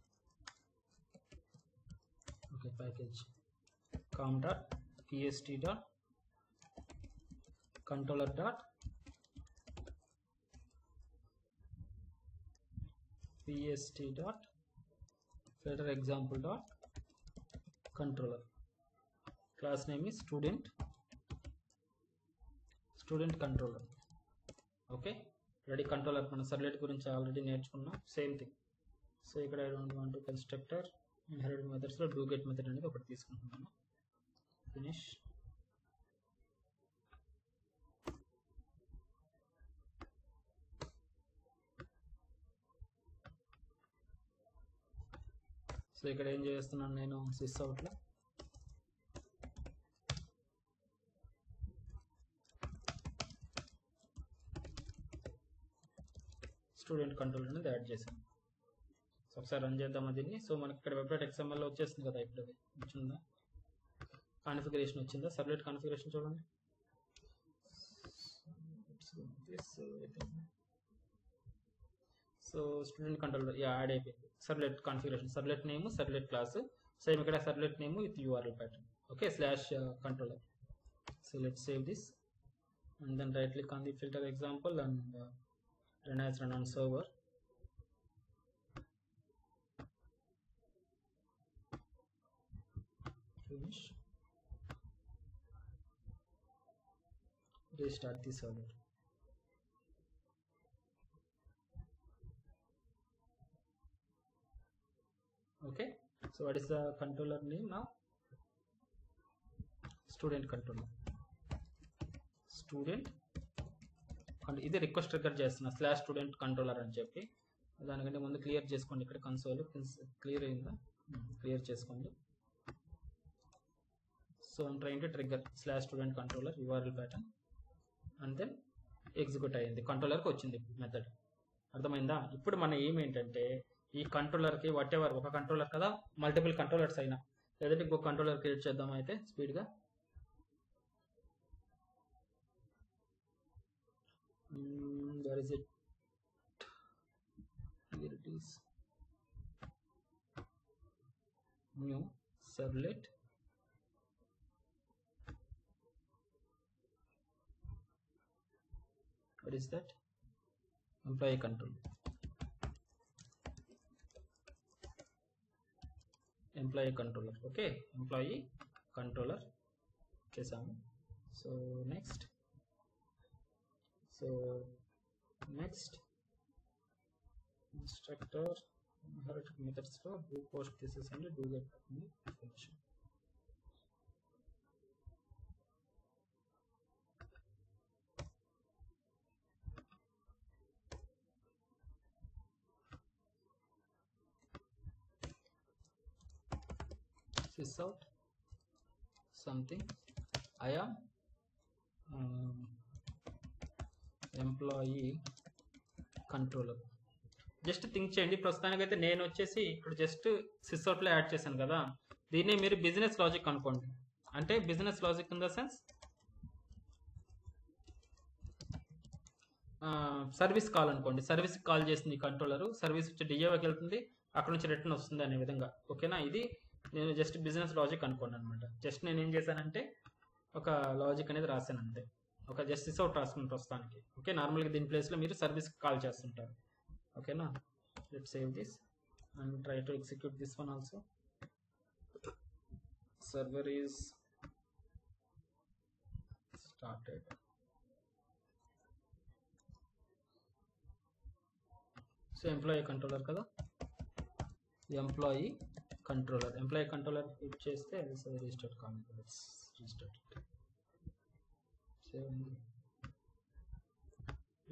Okay, package com dot pst dot controller dot pst డాట్ filter example dot controller. Class name is student controller. Okay, ready. Controller మన servlet గురించి already నేర్చుకున్నాం, same thing. So ఇక్కడ I don't want to constructor inherited మెథడ్స్లో do get method అనేది ఒకటి తీసుకుంటున్నాను. Finish. So ఇక్కడ ఏం చేస్తున్నాను నేను, సిస్ అవుట్లో స్టూడెంట్ కంట్రోల్ అనేది యాడ్ చేశాను. సో ఒకసారి రన్ చేద్దాం దీన్ని. సో మనకి ఇక్కడ web.xml లో వచ్చేస్తుంది కదా, ఇప్పుడు అది వచ్చిందా, కాన్ఫిగరేషన్ వచ్చిందా, సర్వ్లెట్ కాన్ఫిగరేషన్ చూడండి. సో స్టూడెంట్ కంట్రోల్ యాడ్ అయిపోయింది. Servlet configuration, servlet name, servlet class. Same ఇక్కడ servlet name with URL pattern. Okay, /controller. So let's save this and then right click on the filter example and run as run on server. Finish. Restart the server. Okay, so what is the controller name now? Student controller. Student and ఇది request trigger చేస్తున్నా /student controller అని చెప్పి. దానికంటే ముందు clear చేసుకోండి. ఇక్కడ console clear అయిందా, clear చేసుకోండి. So I'm trying to trigger /student controller URL pattern and then execute అయ్యింది, కంట్రోలర్కి వచ్చింది మెథడ్. అర్థమైందా? ఇప్పుడు మన ఏం ఏంటంటే ఈ కంట్రోలర్కి వాట్ ఎవర్, ఒక కంట్రోలర్ కదా, మల్టిపుల్ కంట్రోలర్స్ అయినా, లేదంటే ఇంకొక కంట్రోలర్ క్రియేట్ చేద్దాం అయితే స్పీడ్గా. Where is it? Here it is. New servlet. What is that? Employee control. Employee controller. Okay, employee controller. చేసాము. So next. So next instructor inherited methods లో do post thesis and do get information. Sys out something. I am employee controller. Just think చేయండి. ప్రస్తుతానికైతే నేను వచ్చేసి ఇక్కడ just సిస్అవుట్లో add చేశాను కదా, దీన్నే మీరు బిజినెస్ లాజిక్ అనుకోండి. అంటే business logic in the sense service call అనుకోండి. సర్వీస్కి కాల్ చేసింది కంట్రోలర్, సర్వీస్ వచ్చి డిఏఓకి వెళ్తుంది, అక్కడ నుంచి రిటర్న్ వస్తుంది అనే విధంగా. ఓకేనా, ఇది నేను జస్ట్ బిజినెస్ లాజిక్ అనుకోండి అనమాట. జస్ట్ నేను ఏం చేశానంటే ఒక లాజిక్ అనేది రాశాను అంతే, ఒక జస్ట్ సిస్అవుట్ రాసుకుని ప్రస్తుతానికి. ఓకే, నార్మల్గా దీని ప్లేస్లో మీరు సర్వీస్కి కాల్ చేస్తుంటారు. ఓకేనా, let's save this and try to execute this one also. Server is started. So employee controller కదా, ఎంప్లాయీ కంట్రోలర్ హిట్ చేస్తే రీస్టార్ట్ కావాలి.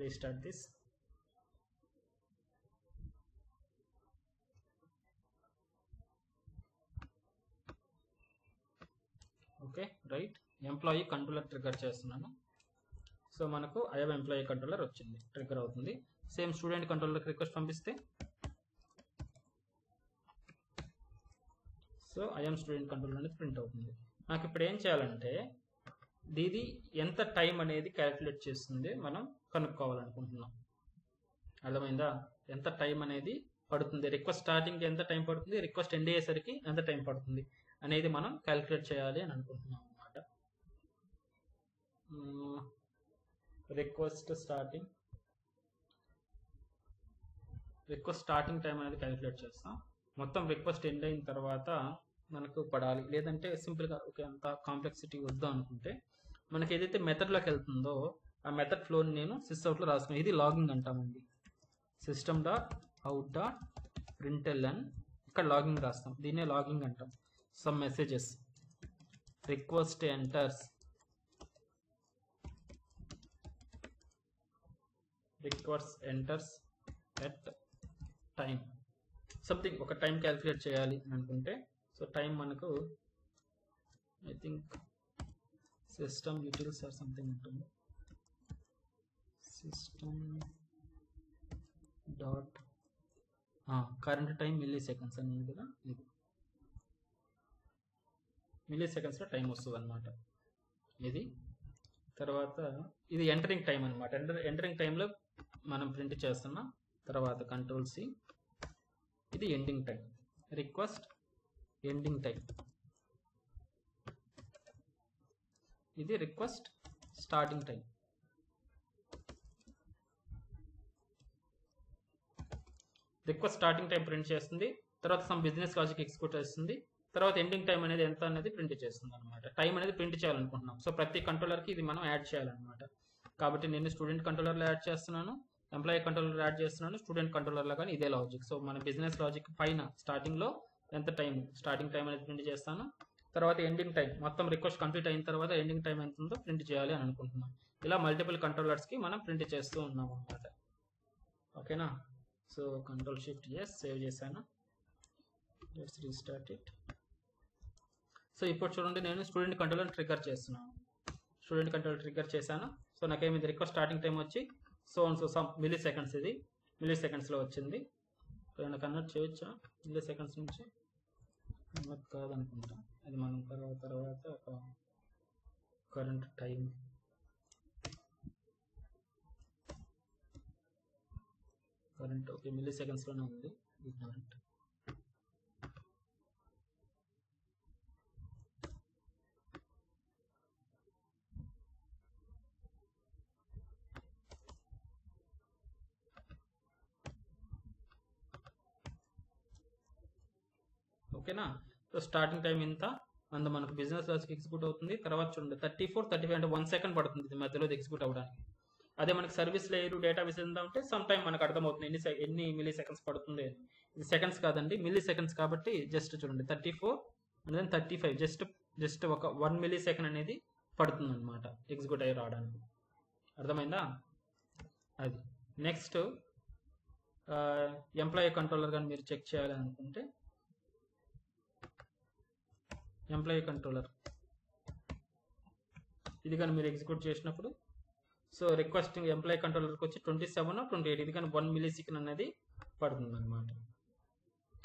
Restart this. Okay right, employee controller trigger చేస్తున్నాను. సో మనకు ఐఎమ్ ఎంప్లాయీ కంట్రోలర్ వచ్చింది, trigger అవుతుంది. Same student కంట్రోలర్కి request పంపిస్తే so I'm student controller అనేది print అవుతుంది. నాకు ఇప్పుడు ఏం చేయాలంటే దీది ఎంత టైం అనేది క్యాలిక్యులేట్ చేస్తుంది మనం కనుక్కోవాలనుకుంటున్నాం. అర్థమైందా, ఎంత టైం అనేది పడుతుంది, రిక్వెస్ట్ స్టార్టింగ్ ఎంత టైం పడుతుంది, రిక్వెస్ట్ ఎండ్ అయ్యేసరికి ఎంత టైం పడుతుంది అనేది మనం క్యాలిక్యులేట్ చేయాలి అని అనుకుంటున్నాం అన్నమాట. రిక్వెస్ట్ స్టార్టింగ్ టైం అనేది క్యాలిక్యులేట్ చేస్తాం. మొత్తం రిక్వెస్ట్ ఎండ్ అయిన తర్వాత మనకు పడాలి, లేదంటే సింపుల్గా ఓకే అంత కాంప్లెక్సిటీ వద్దాం అనుకుంటే మనకి ఏదైతే మెథడ్లోకి వెళ్తుందో ఆ మెథడ్ ఫ్లోని నేను సిస్అవుట్లో రాసుకున్నాను. ఇది లాగింగ్ అంటామండి. system.out.println ఇక్కడ లాగింగ్ రాస్తాం, దీన్నే లాగింగ్ అంటాం. Some messages request enters at time something, ఒక టైం క్యాలిక్యులేట్ చేయాలి అని అనుకుంటే సో టైం మనకు I think system utils or something ఉంటుంది. System dot current time milliseconds అని ఉంది కదా, ఇది మిల్లీ సెకండ్స్లో టైం వస్తుంది అనమాట ఇది. తర్వాత ఇది ఎంటరింగ్ టైం అనమాట. ఎంటరింగ్ టైంలో మనం ప్రింట్ చేస్తున్నాం. తర్వాత కంట్రోల్ సి, ఇది ending time, request ending time. ఇది request starting time. Request starting time print చేస్తుంది, తర్వాత సమ్ బిజినెస్ లాజిక్ ఎగ్జిక్యూట్ చేస్తుంది, తర్వాత ఎండింగ్ టైం అనేది ఎంత అనేది ప్రింట్ చేస్తుంది అనమాట. టైం అనేది ప్రింట్ చేయాలనుకుంటున్నాం. సో ప్రతి కంట్రోలర్కి ఇది మనం యాడ్ చేయాలన్నమాట. కాబట్టి నేను స్టూడెంట్ కంట్రోలర్లో యాడ్ చేస్తున్నాను, ఎంప్లాయీ కంట్రోలర్ యాడ్ చేస్తున్నాను, స్టూడెంట్ కంట్రోలర్లో కానీ ఇదే లాజిక్. సో మన బిజినెస్ లాజిక్ పైన స్టార్టింగ్లో ఎంత టైం, స్టార్టింగ్ టైం అనేది ప్రింట్ చేస్తాను. తర్వాత ఎండింగ్ టైం, మొత్తం రిక్వెస్ట్ కంప్లీట్ అయిన తర్వాత ఎండింగ్ టైం ఎంత ఉందో ప్రింట్ చేయాలి అని అనుకుంటున్నాం. ఇలా మల్టిపుల్ కంట్రోలర్స్కి మనం ప్రింట్ చేస్తూ ఉన్నాం అన్నమాట. ఓకేనా, so control shift S save చేశాను. Let's restart it. సో ఇప్పుడు చూడండి, నేను స్టూడెంట్ కంట్రోలర్ ట్రిగ్గర్ చేస్తున్నాను. స్టూడెంట్ కంట్రోలర్ ట్రిగ్గర్ చేశాను. సో నాకేమైంది, రిక్వెస్ట్ స్టార్టింగ్ టైం వచ్చి సో సమ్ మిల్లీ సెకండ్స్, ఇది మిల్లీ సెకండ్స్లో వచ్చింది. ఏమైనా కన్వర్ట్ చేయొచ్చా మిల్లీ సెకండ్స్ నుంచి? కన్వర్ట్ కాదనుకుంటా, అది మనం తర్వాత ఒక కరెంట్ టైం ఓకే మిల్లీ సెకండ్స్లోనే ఉంది ఈ కరెంట్. ఓకేనా, సో స్టార్టింగ్ టైం ఇంత అంత మనకు బిజినెస్ లాజిక్ ఎగ్జిక్యూట్ అవుతుంది. తర్వాత చూడండి 34, 35 అంటే 1 సెకండ్ పడుతుంది ఇది మధ్యలో ఎగ్జిక్యూట్ అవ్వడానికి. అదే మనకి సర్వీస్ లేయర్ డేటాబేస్ ఎంత ఉంటే సమ్ టైం మనకు అర్థమవుతుంది ఎన్ని మిల్లీ సెకండ్స్ పడుతుంది. ఇది సెకండ్స్ కాదండి, మిల్లీ సెకండ్స్ కాబట్టి జస్ట్ చూడండి 34 అండ్ దెన్ 35 జస్ట్ ఒక 1 మిల్లీ సెకండ్ అనేది పడుతుంది అనమాట ఎగ్జిక్యూట్ అయ్యి రావడానికి. అర్థమైందా? అది నెక్స్ట్ ఎంప్లాయీ కంట్రోలర్ కానీ మీరు చెక్ చేయాలని అనుకుంటే ఎంప్లాయీ కంట్రోలర్ ఇది కానీ మీరు ఎగ్జిక్యూట్ చేసినప్పుడు సో రిక్వెస్టింగ్ ఎంప్లాయీ కంట్రోలర్కి వచ్చి 27 or 28 ఇది కానీ 1 మిల్లీ సెకండ్ అనేది పడుతుంది అనమాట.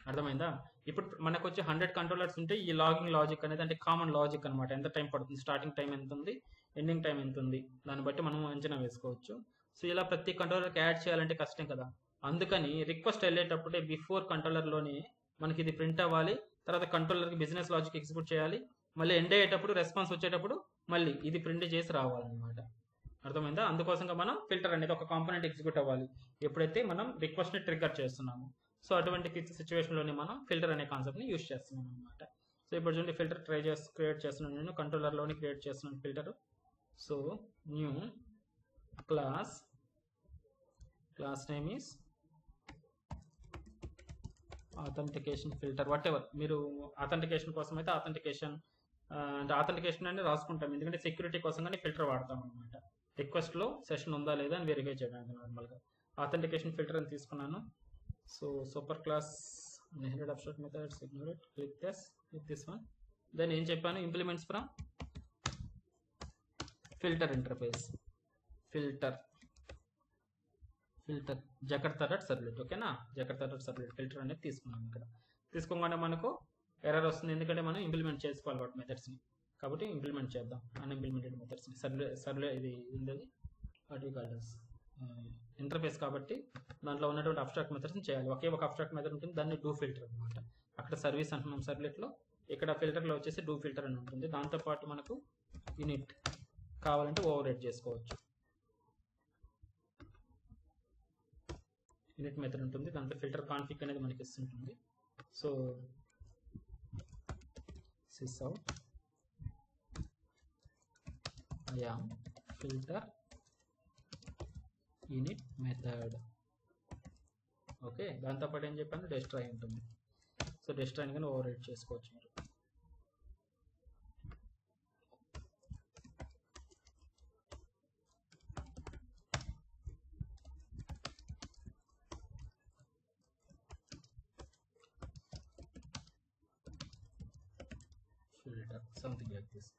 అర్థమైందా? ఇప్పుడు మనకు వచ్చి 100 కంట్రోలర్స్ ఉంటే ఈ లాగింగ్ లాజిక్ అనేది అంటే కామన్ లాజిక్ అనమాట. ఎంత టైం పడుతుంది, స్టార్టింగ్ టైం ఎంత ఉంది, ఎండింగ్ టైం ఎంత ఉంది, దాన్ని బట్టి మనం అంచనా వేసుకోవచ్చు. సో ఇలా ప్రతి కంట్రోలర్కి యాడ్ చేయాలంటే కష్టం కదా. అందుకని రిక్వెస్ట్ వెళ్ళేటప్పుడే బిఫోర్ కంట్రోలర్లోనే మనకి ఇది ప్రింట్ అవ్వాలి, తర్వాత కంట్రోలర్కి బిజినెస్ లాజిక్ ఎగ్జిక్యూట్ చేయాలి, మళ్ళీ ఎండ్ అయ్యేటప్పుడు రెస్పాన్స్ వచ్చేటప్పుడు మళ్ళీ ఇది ప్రింట్ చేసి రావాలన్నమాట. అర్థమైందా? అందుకోసంగా మనం ఫిల్టర్ అనేది ఒక కాంపోనెంట్ ఎగ్జిక్యూట్ అవ్వాలి ఎప్పుడైతే మనం రిక్వెస్ట్ని ట్రిగ్గర్ చేస్తున్నాము. సో అటువంటి సిచ్యువేషన్లోనే మనం ఫిల్టర్ అనే కాన్సెప్ట్ని యూజ్ చేస్తున్నాం అనమాట. సో ఇప్పుడు చూడండి, ఫిల్టర్ క్రియేట్ చేస్తున్నాను నేను, కంట్రోలర్లోని క్రియేట్ చేస్తున్నాను filter. So new class name is authentication filter. What ever మీరు ఆథెంటికేషన్ కోసం అయితే ఆథెంటికేషన్ అంటే ఆథెంటికేషన్ అనేది రాసుకుంటాం, ఎందుకంటే సెక్యూరిటీ కోసం కానీ ఫిల్టర్ వాడతాం అనమాట. రిక్వెస్ట్లో సెషన్ ఉందా లేదా అని వెరిఫై చేయడానికి నార్మల్గా ఆథెంటికేషన్ ఫిల్టర్ అని తీసుకున్నాను. So super class inherited abstract methods ignore it, click this one. Then ఏం చెప్పాను, implements from filter interface, filter Jakarta dot servlet. ఓకేనా, జకర్తా డాట్ సర్వ్లెట్ ఫిల్టర్ అనేది తీసుకున్నాం. ఇక్కడ తీసుకోగానే మనకు ఎర్రర్ వస్తుంది, ఎందుకంటే మనం ఇంప్లిమెంట్ చేసుకోవాలి వాటి మెథడ్స్ని. కాబట్టి ఇంప్లిమెంట్ చేద్దాం అన్ఇంప్లిమెంటెడ్ మెథడ్స్ని. సర్లే ఇది ఉండేది వాటి కాల్స్ ఇంటర్ఫేస్ కాబట్టి దాంట్లో ఉన్నటువంటి అబ్స్ట్రాక్ట్ మెథడ్స్ని చేయాలి. ఒకే ఒక అబ్స్ట్రాక్ట్ మెథడ్ ఉంటుంది, దాన్ని డూ ఫిల్టర్ అనమాట. అక్కడ సర్వీస్ అంటున్నాం సర్వ్లెట్లో, ఇక్కడ ఫిల్టర్లో వచ్చేసి డూ ఫిల్టర్ అని ఉంటుంది. దాంతోపాటు మనకు యూనిట్ కావాలంటే ఓవర్ రైడ్ చేసుకోవచ్చు. యూనిట్ మెథడ్ ఉంటుంది, దాంట్లో ఫిల్టర్ కాన్ఫిగ్ అనేది మనకి ఇస్తుంటుంది. So sysout I am filter init method. Okay, దాంతోపాటు ఏం చెప్పాను, డెస్ట్రాయ్ ఉంటుంది. సో డెస్ట్రాయ్ కానీ ఓవర్ రైడ్ చేసుకోవచ్చు మీరు. Filter something like this.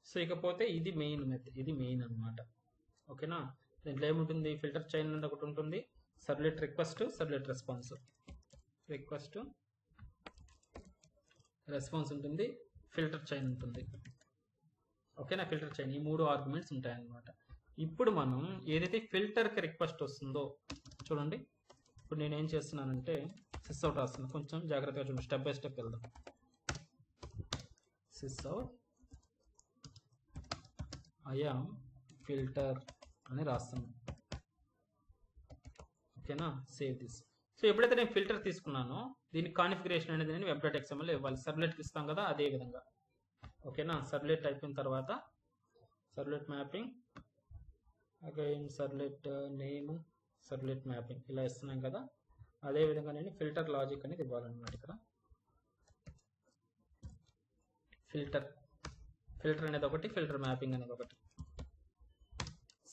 So ఇకపోతే ఇది మెయిన్ మెథడ్, ఇది మెయిన్ అనమాట. ఓకేనా, దీంట్లో ఏముంటుంది, ఫిల్టర్ చైన్ అనేది ఒకటి ఉంటుంది, servlet request, servlet response, request response ఉంటుంది, ఫిల్టర్ చైన్ ఉంటుంది. ఓకేనా, ఫిల్టర్ చైన్ ఈ 3 ఆర్గ్యుమెంట్స్ ఉంటాయన్నమాట. ఇప్పుడు మనం ఏదైతే ఫిల్టర్కి రిక్వెస్ట్ వస్తుందో చూడండి, ఇప్పుడు నేను ఏం చేస్తున్నానంటే సిస్అవుట్ రాస్తున్నాను, కొంచెం జాగ్రత్తగా చూడండి, స్టెప్ బై స్టెప్ వెళ్దాం. sysout I am filter అని రాస్తాను. ఓకేనా, సేవ్ దిస్. సో ఎప్పుడైతే నేను ఫిల్టర్ తీసుకున్నానో దీని కాన్ఫిగరేషన్ అనేది నేను web.xml ఇవ్వాలి, సర్వ్లెట్కి ఇస్తాం కదా అదే విధంగా. ఓకేనా, సర్వ్లెట్ అయిపోయిన తర్వాత servlet mapping, again servlet name, servlet mapping ఇలా ఇస్తున్నాం కదా, అదే విధంగా నేను ఫిల్టర్ లాజిక్ అనేది ఇవ్వాలన్నమాట. ఇక్కడ ఫిల్టర్ అనేది ఒకటి, ఫిల్టర్ మ్యాపింగ్ అనేది ఒకటి.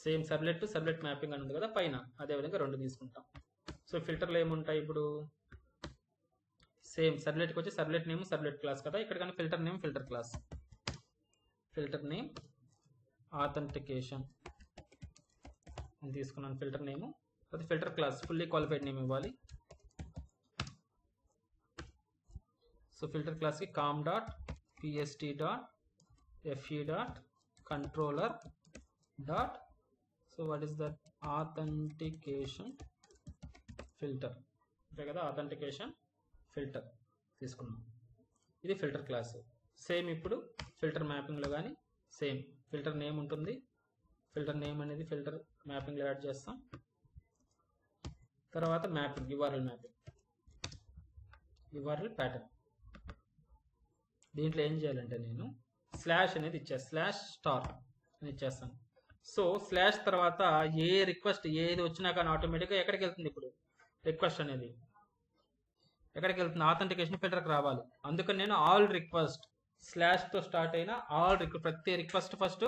Same servlet to servlet mapping అని ఉంది కదా పైన, అదేవిధంగా 2 తీసుకుంటాం. సో ఫిల్టర్లో ఏముంటాయి ఇప్పుడు, సేమ్ సర్వ్లెట్కి వచ్చి సర్వ్లెట్ నేమ్ సర్వ్లెట్ క్లాస్ కదా, ఇక్కడ కానీ filter name filter class, filter name authentication అని తీసుకున్నాను. ఫిల్టర్ నేమ్ అది filter class fully qualified name ఇవ్వాలి. సో ఫిల్టర్ క్లాస్కి com dot pst dot fe dot controller dot, so what is that, authentication filter. అంతే కదా, authentication filter తీసుకున్నాం. ఇది filter class. Same ఇప్పుడు ఫిల్టర్ మ్యాపింగ్లో కానీ సేమ్ ఫిల్టర్ నేమ్ ఉంటుంది, ఫిల్టర్ నేమ్ అనేది ఫిల్టర్ మ్యాపింగ్లో యాడ్ చేస్తాం. తర్వాత mapping URL mapping, URL pattern. దీంట్లో ఏం చేయాలంటే నేను స్లాష్ అనేది స్లాష్ స్టార్ అని ఇచ్చేస్తాను. సో స్లాష్ తర్వాత ఏ రిక్వెస్ట్ ఏది వచ్చినా కానీ ఆటోమేటిక్గా ఎక్కడికి వెళ్తుంది, ఇప్పుడు రిక్వెస్ట్ అనేది ఎక్కడికి వెళ్తుంది, ఆథెంటికేషన్ ఫిల్టర్కి రావాలి. అందుకని నేను ఆల్ రిక్వెస్ట్ స్లాష్తో స్టార్ట్ అయిన ప్రతి రిక్వెస్ట్ ఫస్ట్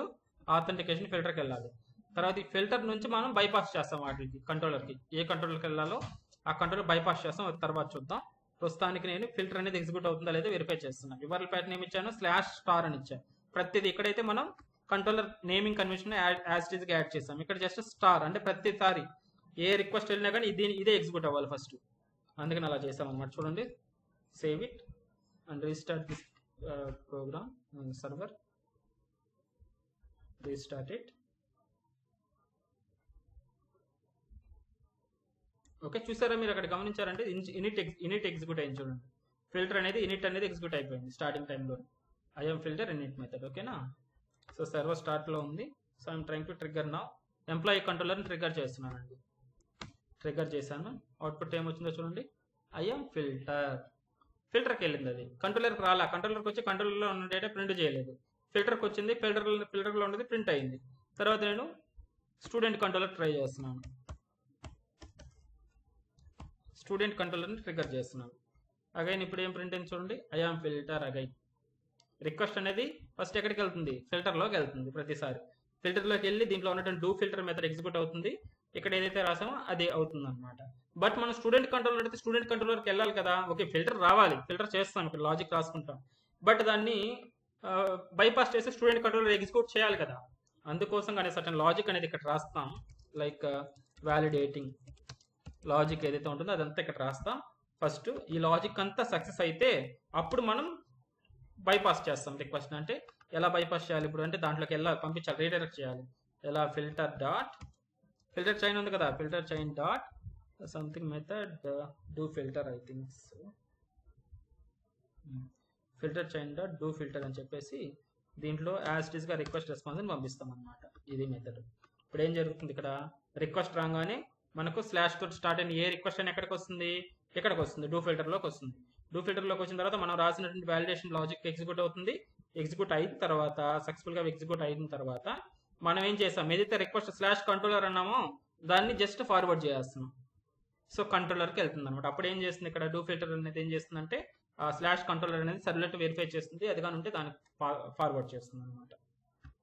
ఆథెంటికేషన్ ఫిల్టర్కి వెళ్ళాలి. తర్వాత ఈ ఫిల్టర్ నుంచి మనం బైపాస్ చేస్తాం వాటికి, కంట్రోలర్కి ఏ కంట్రోలర్కి వెళ్ళాలో ఆ కంట్రోలర్ బైపాస్ చేస్తాం, తర్వాత చూద్దాం. ప్రస్తుతానికి నేను ఫిల్టర్ అనేది ఎగ్జిక్యూట్ అవుతుందా లేదా వెరిఫై చేస్తున్నాను. URL ప్యాటర్న్ ఏమి ఇచ్చాను, స్లాష్ స్టార్ అని ఇచ్చాను. ప్రతిదీ ఇక్కడైతే మనం controller naming convention as it ఈస్గా యాడ్ చేస్తాం. ఇక్కడ జస్ట్ స్టార్ అంటే ప్రతిసారి ఏ రిక్వెస్ట్ వెళ్ళినా కానీ ఇదే ఎగ్జిక్యూట్ అవ్వాలి ఫస్ట్. అందుకని అలా చేసామన్నమాట. చూడండి, save it and restart this program server, restart it. Okay, చూసారా మీరు అక్కడ గమనించారంటే ఇనిట్ ఎగ్జిక్యూట్ అయింది. చూడండి, ఫిల్టర్ అనేది ఇనిట్ అనేది ఎగ్జిక్యూట్ అయిపోయింది స్టార్టింగ్ టైంలో. I'm filter init method. ఓకేనా? సో సర్వర్ స్టార్ట్లో ఉంది. So I'm trying to trigger now. Employee కంట్రోలర్ని ట్రిగ్గర్ చేస్తున్నానండి. ట్రిగ్గర్ చేశాను. అవుట్పుట్ ఏమొచ్చిందో చూడండి, ఐఎమ్ ఫిల్టర్కి వెళ్ళింది. అది కంట్రోలర్కి రాలా. కంట్రోలర్కి వచ్చి కంట్రోలర్లో ఉన్న డేటా ప్రింట్ చేయలేదు. ఫిల్టర్కి వచ్చింది, ఫిల్టర్లో ఉన్నది ప్రింట్ అయింది. తర్వాత నేను స్టూడెంట్ కంట్రోలర్ ట్రై చేస్తున్నాను. స్టూడెంట్ కంట్రోలర్ని ట్రిగ్గర్ చేస్తున్నాను. అగైన్ ఇప్పుడు ఏం ప్రింట్ అయింది చూడండి, ఐఆమ్ ఫిల్టర్. అగైన్ రిక్వెస్ట్ అనేది ఫస్ట్ ఎక్కడికి వెళ్తుంది, ఫిల్టర్లోకి వెళ్తుంది. ప్రతిసారి ఫిల్టర్లోకి వెళ్ళి దీంట్లో ఉన్నటువంటి డూ ఫిల్టర్ మెథడ్ ఎగ్జిక్యూట్ అవుతుంది. ఇక్కడ ఏదైతే రాసామో అదే అవుతుంది అనమాట. బట్ మనం స్టూడెంట్ కంట్రోలర్ అయితే స్టూడెంట్ కంట్రోలర్కి వెళ్ళాలి కదా. ఓకే, ఫిల్టర్ రావాలి, ఫిల్టర్ చేస్తాం, ఇక్కడ లాజిక్ రాసుకుంటాం. బట్ దాన్ని బైపాస్ చేసి స్టూడెంట్ కంట్రోలర్ ఎగ్జిక్యూట్ చేయాలి కదా. అందుకోసం కానీ సర్టన్ లాజిక్ అనేది ఇక్కడ రాస్తాం. లైక్ వ్యాలిడేటింగ్ లాజిక్ ఏదైతే ఉంటుందో అదంతా ఇక్కడ రాస్తాం. ఫస్ట్ ఈ లాజిక్ అంతా సక్సెస్ అయితే అప్పుడు మనం బైపాస్ చేస్తాం రిక్వెస్ట్. అంటే ఎలా బైపాస్ చేయాలి ఇప్పుడు అంటే దాంట్లోకి వెళ్ళాలి, పంపించాలి, రీడైరెక్ట్ చేయాలి. ఎలా ఫిల్టర్ చైన్ ఉంది కదా, filter chain dot something method do filter, I think so. Filter chain dot do filter అని చెప్పేసి దీంట్లో యాజ్ ఇట్ ఈస్గా రిక్వెస్ట్ రెస్పాన్స్ అని పంపిస్తాం అనమాట. ఇది మెథడ్. ఇప్పుడు ఏం జరుగుతుంది, ఇక్కడ రిక్వెస్ట్ రాగానే మనకు స్లాష్ తోటి స్టార్ట్ అయిన ఏ రిక్వెస్ట్ అని ఎక్కడికి వస్తుంది, ఇక్కడికి వస్తుంది, డూ ఫిల్టర్లోకి వస్తుంది. డూ ఫిల్టర్లోకి వచ్చిన తర్వాత మనం రాసినటువంటి వ్యాలిడేషన్ లాజిక్ ఎగ్జిక్యూట్ అవుతుంది. ఎగ్జిక్యూట్ అయిన తర్వాత సక్సెస్ఫుల్గా ఎగ్జిక్యూట్ అయిన తర్వాత మనం ఏం చేస్తాం, ఏదైతే రిక్వెస్ట్ స్లాష్ కంట్రోలర్ అన్నామో దాన్ని జస్ట్ ఫార్వర్డ్ చేస్తున్నాం. సో కంట్రోలర్కి వెళ్తుంది అనమాట. అప్పుడు ఏం చేస్తుంది, ఇక్కడ డూ ఫిల్టర్ అనేది ఏం చేస్తుందంటే ఆ స్లాష్ కంట్రోలర్ అనేది సర్వ్లెట్ వెరిఫై చేస్తుంది. అది కానీ ఉంటే దానికి ఫార్వర్డ్ చేస్తుంది అనమాట.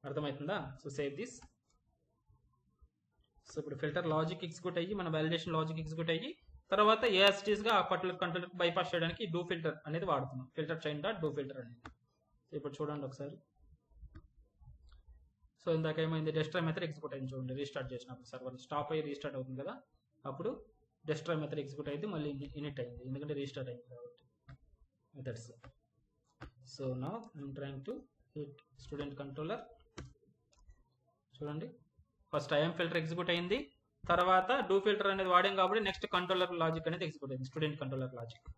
అర్థమవుతుందా? So save this. సో ఇప్పుడు ఫిల్టర్ లాజిక్ ఎగ్జిక్యూట్ అయ్యి మన వ్యాలిడేషన్ లాజిక్ ఎగ్జిక్యూట్ అయ్యి తర్వాత ఏఎస్టీస్గా ఆ పర్టికులర్ కంట్రోలర్ బైపాస్ చేయడానికి డూ ఫిల్టర్ అనేది వాడుతున్నాం. Filter chain dot do filter అనేది. ఇప్పుడు చూడండి ఒకసారి. సో ఇందాక ఏమైంది, డెస్ట్రాయ్ మెథడ్ ఎగ్జిక్యూట్ అయింది చూడండి. రీస్టార్ట్ చేసినప్పుడు సర్వర్ స్టాప్ అయ్యి రీస్టార్ట్ అవుతుంది కదా, అప్పుడు డెస్ట్రాయ్ మెథడ్ ఎగ్జిక్యూట్ అయితే మళ్ళీ ఇనిట్ అయింది, ఎందుకంటే రీస్టార్ట్ అయింది కాబట్టి methods. So now I'm trying to hit student controller. చూడండి, ఫస్ట్ ఐఎమ్ ఫిల్టర్ ఎగ్జిక్యూట్ అయింది, తర్వాత డూ ఫిల్టర్ అనేది వాడాం కాబట్టి నెక్స్ట్ కంట్రోలర్ లాజిక్ అనేది ఎగ్జిక్యూట్ అయింది, స్టూడెంట్ కంట్రోలర్ లాజిక్.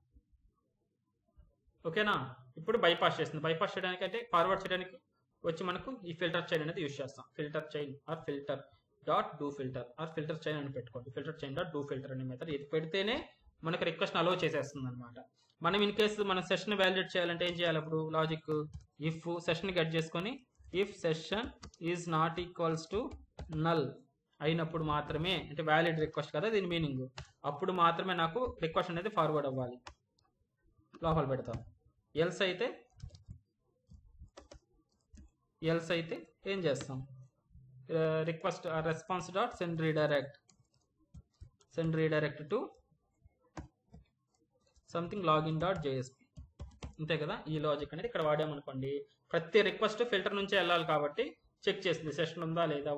ఓకేనా? ఇప్పుడు బైపాస్ చేస్తుంది. బైపాస్ చేయడానికి అంటే ఫార్వర్డ్ చేయడానికి వచ్చి మనకు ఈ ఫిల్టర్ చైన్ అనేది యూజ్ చేస్తాం. Filter chain or filter dot do filter or filter chain అని పెట్టుకోండి. Filter chain dot do filter అనే మెథడ్ ఇది పెడితేనే మనకు రిక్వెస్ట్ అలో చేసేస్తుంది అనమాట. మనం ఇన్ కేసు మన సెషన్ వ్యాలిడేట్ చేయాలంటే ఏం చేయాలి, అప్పుడు లాజిక్ ఇఫ్ సెషన్ గెట్ చేసుకొని if session is not equals to null అయినప్పుడు మాత్రమే, అంటే వ్యాలిడ్ రిక్వెస్ట్ కదా దీని మీనింగ్, అప్పుడు మాత్రమే నాకు రిక్వెస్ట్ అనేది ఫార్వర్డ్ అవ్వాలి, లోపల పెడతాం. ఎల్స్ అయితే ఏం చేస్తాం, request response dot send redirect to something login dot JSP. అంతే కదా. ఈ లాజిక్ అనేది ఇక్కడ వాడామనుకోండి, ప్రతి రిక్వెస్ట్ ఫిల్టర్ నుంచే వెళ్ళాలి కాబట్టి చెక్ చేస్తుంది సెషన్ ఉందా లేదా,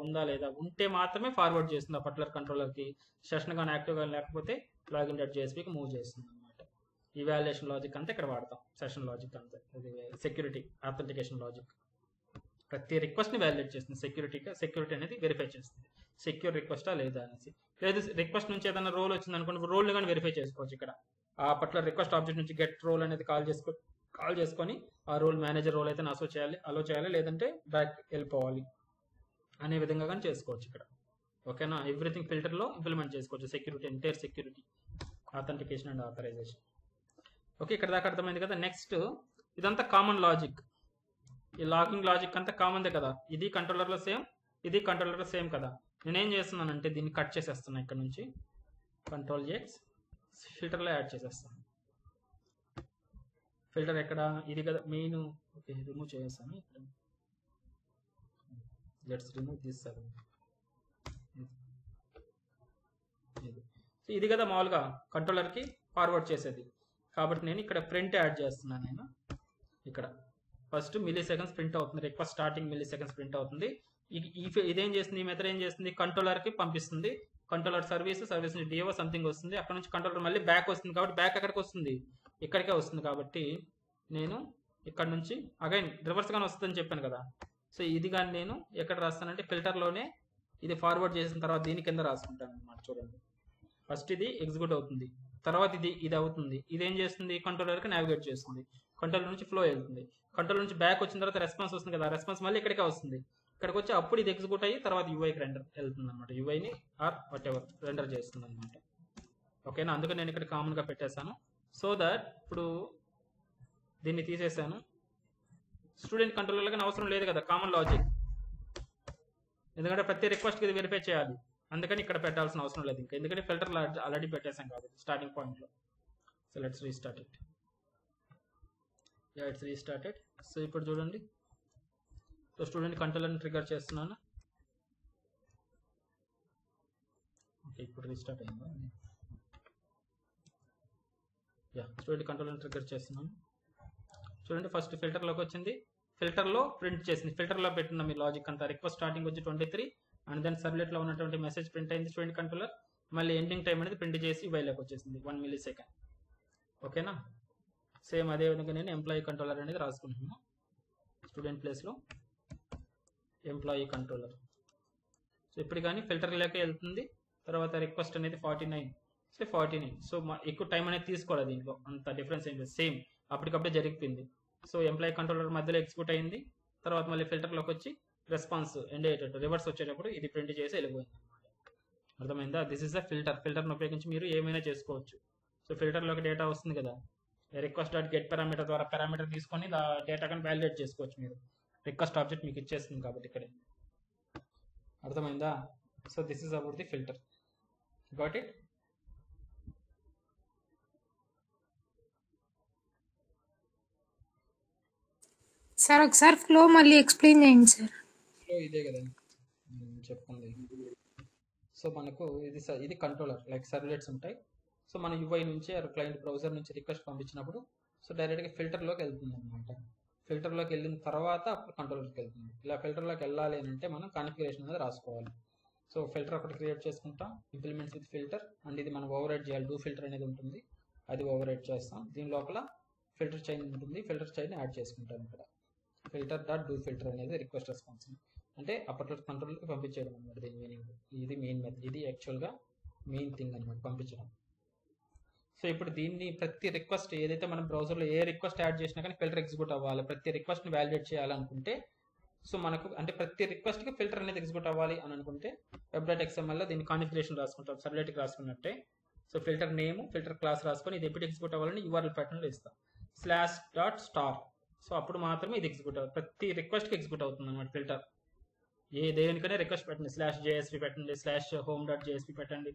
ఉంటే మాత్రమే ఫార్వర్డ్ చేస్తుంది ఆ పర్టికులర్ కంట్రోలర్కి. సెషన్ కానీ యాక్టివ్గా లేకపోతే లాగిన్ డాట్ జేఎస్పీకి మూవ్ చేస్తుంది అనమాట. ఈ వాల్యుయేషన్ లాజిక్ అంతా ఇక్కడ వాడతాం. సెషన్ లాజిక్ అంతా ఇది సెక్యూరిటీ ఆథెంటికేషన్ లాజిక్. ప్రతి రిక్వెస్ట్ని వ్యాలిడేట్ చేస్తుంది సెక్యూరిటీ అనేది వెరిఫై చేస్తుంది సెక్యూర్ రిక్వెస్టా లేదా అనేసి. లేదు రిక్వెస్ట్ నుంచి ఏదైనా రోల్ వచ్చింది అనుకోండి, రోల్ని కానీ వెరిఫై చేసుకోవచ్చు. ఇక్కడ ఆ పర్టికులర్ రిక్వెస్ట్ ఆబ్జెక్ట్ నుంచి గెట్ రోల్ అనేది కాల్ చేసుకొని ఆ రోల్ మేనేజర్ రోల్ అయితే అలో చేయాలి, లేదంటే బ్యాక్ వెళ్ళిపోవాలి అనే విధంగా కానీ చేసుకోవచ్చు ఇక్కడ. ఓకేనా? ఎవ్రీథింగ్ ఫిల్టర్లో ఇంప్లిమెంట్ చేసుకోవచ్చు. Security, entire security, authentication and authorization. Okay, ఇక్కడ దాకా అర్థమైంది కదా. నెక్స్ట్ ఇదంతా కామన్ లాజిక్. ఈ లాగింగ్ లాజిక్ అంతా కామన్దే కదా. ఇది కంట్రోలర్లో సేమ్, ఇది కంట్రోలర్లో సేమ్ కదా. నేనేం చేస్తున్నానంటే దీన్ని కట్ చేసేస్తున్నా. ఇక్కడ నుంచి కంట్రోల్ ఎక్స్ ఫిల్టర్లో యాడ్ చేసేస్తాను. ఫిల్టర్ ఎక్కడ, ఇది కదా మెయిన్. ఓకే, రిమూవ్ చేసేస్తాను. Let's remove this. ఇది కదా మామూలుగా కంట్రోలర్కి ఫార్వర్డ్ చేసేది కాబట్టి నేను ఇక్కడ ప్రింట్ యాడ్ చేస్తున్నాను. నేను ఇక్కడ ఫస్ట్ మిల్లీ సెకండ్స్ ప్రింట్ అవుతుంది, request starting milli seconds print అవుతుంది. ఇదేం చేస్తుంది, ఈ మెథడ్ ఏం చేస్తుంది, కంట్రోలర్కి పంపిస్తుంది. కంట్రోలర్ సర్వీస్ నుంచి డిఓ సంథింగ్ వస్తుంది, అక్కడ నుంచి కంట్రోలర్ మళ్ళీ బ్యాక్ వస్తుంది కాబట్టి బ్యాక్ ఎక్కడికి వస్తుంది, ఇక్కడికే వస్తుంది కాబట్టి నేను ఇక్కడ నుంచి అగైన్ రివర్స్గానే వస్తుందని చెప్పాను కదా. సో ఇది కానీ నేను ఎక్కడ రాస్తానంటే ఫిల్టర్లోనే ఇది ఫార్వర్డ్ చేసిన తర్వాత దీని కింద రాసుకుంటాను అన్నమాట. చూడండి, ఫస్ట్ ఇది ఎగ్జిక్యూట్ అవుతుంది, తర్వాత ఇది అవుతుంది, ఇది ఏం చేస్తుంది, కంట్రోలర్కి నావిగేట్ చేస్తుంది, కంట్రోలర్ నుంచి ఫ్లో వెళ్తుంది, కంట్రోలర్ నుంచి బ్యాక్ వచ్చిన తర్వాత రెస్పాన్స్ వస్తుంది కదా, రెస్పాన్స్ మళ్ళీ ఇక్కడికే వస్తుంది, ఇక్కడికి వచ్చి అప్పుడు ఇది ఎగ్జిక్యూట్ అయ్యి తర్వాత యూఐకి రెండర్ వెళ్తుంది అనమాట, యూఐని ఆర్ వాట్ ఎవర్ రెండర్ చేస్తుంది అనమాట. ఓకేనా, అందుకని నేను ఇక్కడ కామన్గా పెట్టేశాను. సో దట్ ఇప్పుడు దీన్ని తీసేసాను, స్టూడెంట్ కంట్రోలర్గా అవసరం లేదు కదా, కామన్ లాజిక్, ఎందుకంటే ప్రతి రిక్వెస్ట్కి ఇది వెరిఫై చేయాలి, అందుకని ఇక్కడ పెట్టాల్సిన అవసరం లేదు ఇంకా, ఎందుకంటే ఫిల్టర్ ఆల్రెడీ పెట్టేసాం కాబట్టి స్టార్టింగ్ పాయింట్లో. So let's restart it. It's restarted. So ఇప్పుడు చూడండి, సో స్టూడెంట్ కంట్రోలర్ని ట్రిగర్ చేస్తున్నాను. ఓకే, ఇప్పుడు రీస్టార్ట్ అయిందా? స్టూడెంట్ కంట్రోలర్ని ట్రిగర్ చేస్తున్నాను. చూడండి, ఫస్ట్ ఫిల్టర్లోకి వచ్చింది, ఫిల్టర్లో ప్రింట్ చేసింది, ఫిల్టర్లో పెట్టిన మీ లాజిక్ అంతా. రిక్వెస్ట్ స్టార్టింగ్ వచ్చి 23 అండ్ దెన్ సబ్లెట్లో ఉన్నటువంటి మెసేజ్ ప్రింట్ అయింది స్టూడెంట్ కంట్రోలర్, మళ్ళీ ఎండింగ్ టైం అనేది ప్రింట్ చేసి వైలోకి వచ్చేసింది 1 millisecond. ఓకేనా, సేమ్ అదే విధంగా నేను ఎంప్లాయీ కంట్రోలర్ అనేది రాసుకుంటున్నాను, స్టూడెంట్ ప్లేస్లో ఎంప్లాయీ కంట్రోలర్. సో ఇప్పుడు కానీ ఫిల్టర్లోకి వెళ్తుంది, తర్వాత రిక్వెస్ట్ అనేది 49, సో 49. సో ఎక్కువ టైం అనేది తీసుకోవాలి దీంట్లో, అంత డిఫరెన్స్ ఏం లేదు, సేమ్ అప్పటికప్పుడే జరిగిపోయింది. సో ఎంప్లాయీ కంట్రోలర్ మధ్యలో ఎగ్జిక్యూట్ అయింది, తర్వాత మళ్ళీ ఫిల్టర్లోకి వచ్చి రెస్పాన్స్ ఎండ్ అయ్యేటట్టు రివర్స్ వచ్చేటప్పుడు ఇది ప్రింట్ చేసి వెళ్ళిపోయింది అనమాట. అర్థమైందా? దిస్ ఇస్ ద ఫిల్టర్ని ఉపయోగించి మీరు ఏమైనా చేసుకోవచ్చు. సో ఫిల్టర్లోకి డేటా వస్తుంది కదా, రిక్వెస్ట్ డాట్ గెట్ పారామీటర్ ద్వారా పారామీటర్ తీసుకొని డేటా కానీ వ్యాలిడేట్ చేసుకోవచ్చు మీరు, రిక్వెస్ట్ ఆబ్జెక్ట్ మీకు ఇచ్చేస్తుంది కాబట్టి ఇక్కడే. అర్థమైందా? So this is about the filter. Got it? Sir ఒకసారి ఫ్లో మళ్ళీ ఎక్స్ప్లెయిన్ చేయండి సార్. ఫ్లో ఇదే కదా చెప్పుకుంది. సో మనకు ఇది కంట్రోలర్ లైక్ సర్వ్లెట్స్ ఉంటాయి. సో మన యూఐ నుంచి క్లయింట్ బ్రౌజర్ నుంచి రిక్వెస్ట్ పంపించినప్పుడు సో డైరెక్ట్గా ఫిల్టర్లోకి వెళ్తుంది అనమాట. ఫిల్టర్లోకి వెళ్ళిన తర్వాత అప్పుడు కంట్రోలర్కి వెళ్తుంది. ఇలా ఫిల్టర్లోకి వెళ్ళాలి అని అంటే మనం కాన్ఫిగరేషన్ అనేది రాసుకోవాలి. సో ఫిల్టర్ ఒకటి క్రియేట్ చేసుకుంటాం, ఇంప్లిమెంట్స్ విత్ ఫిల్టర్, అండ్ ఇది మనం ఓవర్ రైడ్ చేయాలి, డూ ఫిల్టర్ అనేది ఉంటుంది, అది ఓవర్ రైడ్ చేస్తాం. దీని లోపల ఫిల్టర్ చైన్ ఉంటుంది, ఫిల్టర్ చైన్ యాడ్ చేసుకుంటాం. ఇక్కడ ఫిల్టర్ డాట్ డూ ఫిల్టర్ అనేది రిక్వెస్ట్ రెస్పాన్స్, అంటే అప్పట్లో కంట్రోలర్కి పంపించేయడం అనమాట. దీని మీనింగ్ ఇది మెయిన్ మెథడ్, ఇది యాక్చువల్గా మెయిన్ థింగ్ అనమాట, పంపించడం. సో ఇప్పుడు దీన్ని ప్రతి రిక్వెస్ట్ ఏదైతే మనం బ్రౌజర్లో ఏ రిక్వెస్ట్ యాడ్ చేసినా కానీ ఫిల్టర్ ఎగ్జిక్యూట్ అవ్వాలి, ప్రతి రిక్వెస్ట్ని వ్యాలిడేట్ చేయాలనుకుంటే, సో మనకు అంటే ప్రతి రిక్వెస్ట్కి ఫిల్టర్ అనేది ఎగ్జిక్యూట్ అవ్వాలి అని అనుకుంటే web.xml లో దీన్ని కాన్ఫిగరేషన్ రాసుకుంటాం, సర్వ్లెట్కి రాసుకున్నట్టే. So filter name, filter class రాసుకొని ఇది ఎప్పుడు ఎగ్జిక్యూట్ అవ్వాలని URL ప్యాటర్న్లో ఇస్తాం, /.star. సో అప్పుడు మాత్రమే ఇది ఎగ్జిక్యూట్ అవ్వాలి, ప్రతి రిక్వెస్ట్కి ఎగ్జిక్యూట్ అవుతుంది అనమాట ఫిల్టర్. దేనికైనా రిక్వెస్ట్ పెట్టండి, /JSP పెట్టండి, /home.jsp పెట్టండి,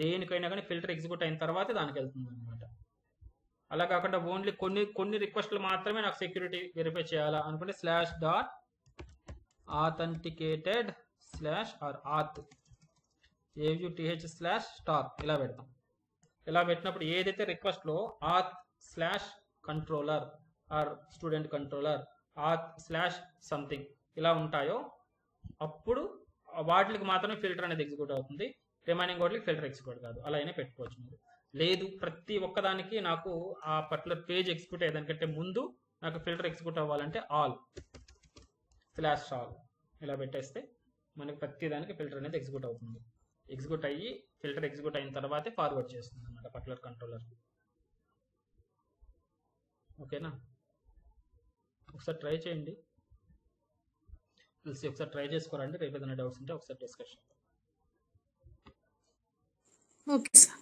దేనికైనా కానీ ఫిల్టర్ ఎగ్జిక్యూట్ అయిన తర్వాతే దానికి వెళ్తుంది అనమాట. అలా కాకుండా ఓన్లీ కొన్ని రిక్వెస్ట్లు మాత్రమే నాకు సెక్యూరిటీ వెరిఫై చేయాలా అనుకుంటే /authenticated/auth AUTH/star ఇలా పెడతాం. ఇలా పెట్టినప్పుడు ఏదైతే రిక్వెస్ట్లో auth/controller are student controller auth/something ఇలా ఉంటాయో అప్పుడు వాటికి మాత్రమే ఫిల్టర్ అనేది ఎగ్జిక్యూట్ అవుతుంది, రిమైనింగ్ వాటికి ఫిల్టర్ ఎగ్జిక్యూట్ కాదు. అలా అయినా పెట్టుకోవచ్చు మీరు. లేదు ప్రతి ఒక్కదానికి నాకు ఆ పర్టికులర్ పేజ్ ఎగ్జిక్యూట్ అయ్యేదానికంటే ముందు నాకు ఫిల్టర్ ఎగ్జిక్యూట్ అవ్వాలంటే all ఇలా పెట్టేస్తే మనకి ప్రతి దానికి ఫిల్టర్ అనేది ఎగ్జిక్యూట్ అవుతుంది. ఎగ్జిక్యూట్ అయ్యి ఫిల్టర్ ఎగ్జిక్యూట్ అయిన తర్వాతే ఫార్వర్డ్ చేస్తుంది అనమాట పర్టికులర్ కంట్రోలర్. ఓకేనా, ఒకసారి ట్రై చేయండి, తెలిసి ఒకసారి ట్రై చేసుకోరండి. రేపు ఏదైనా డౌట్స్ ఉంటే ఒకసారి డిస్కషన్. Okay sir.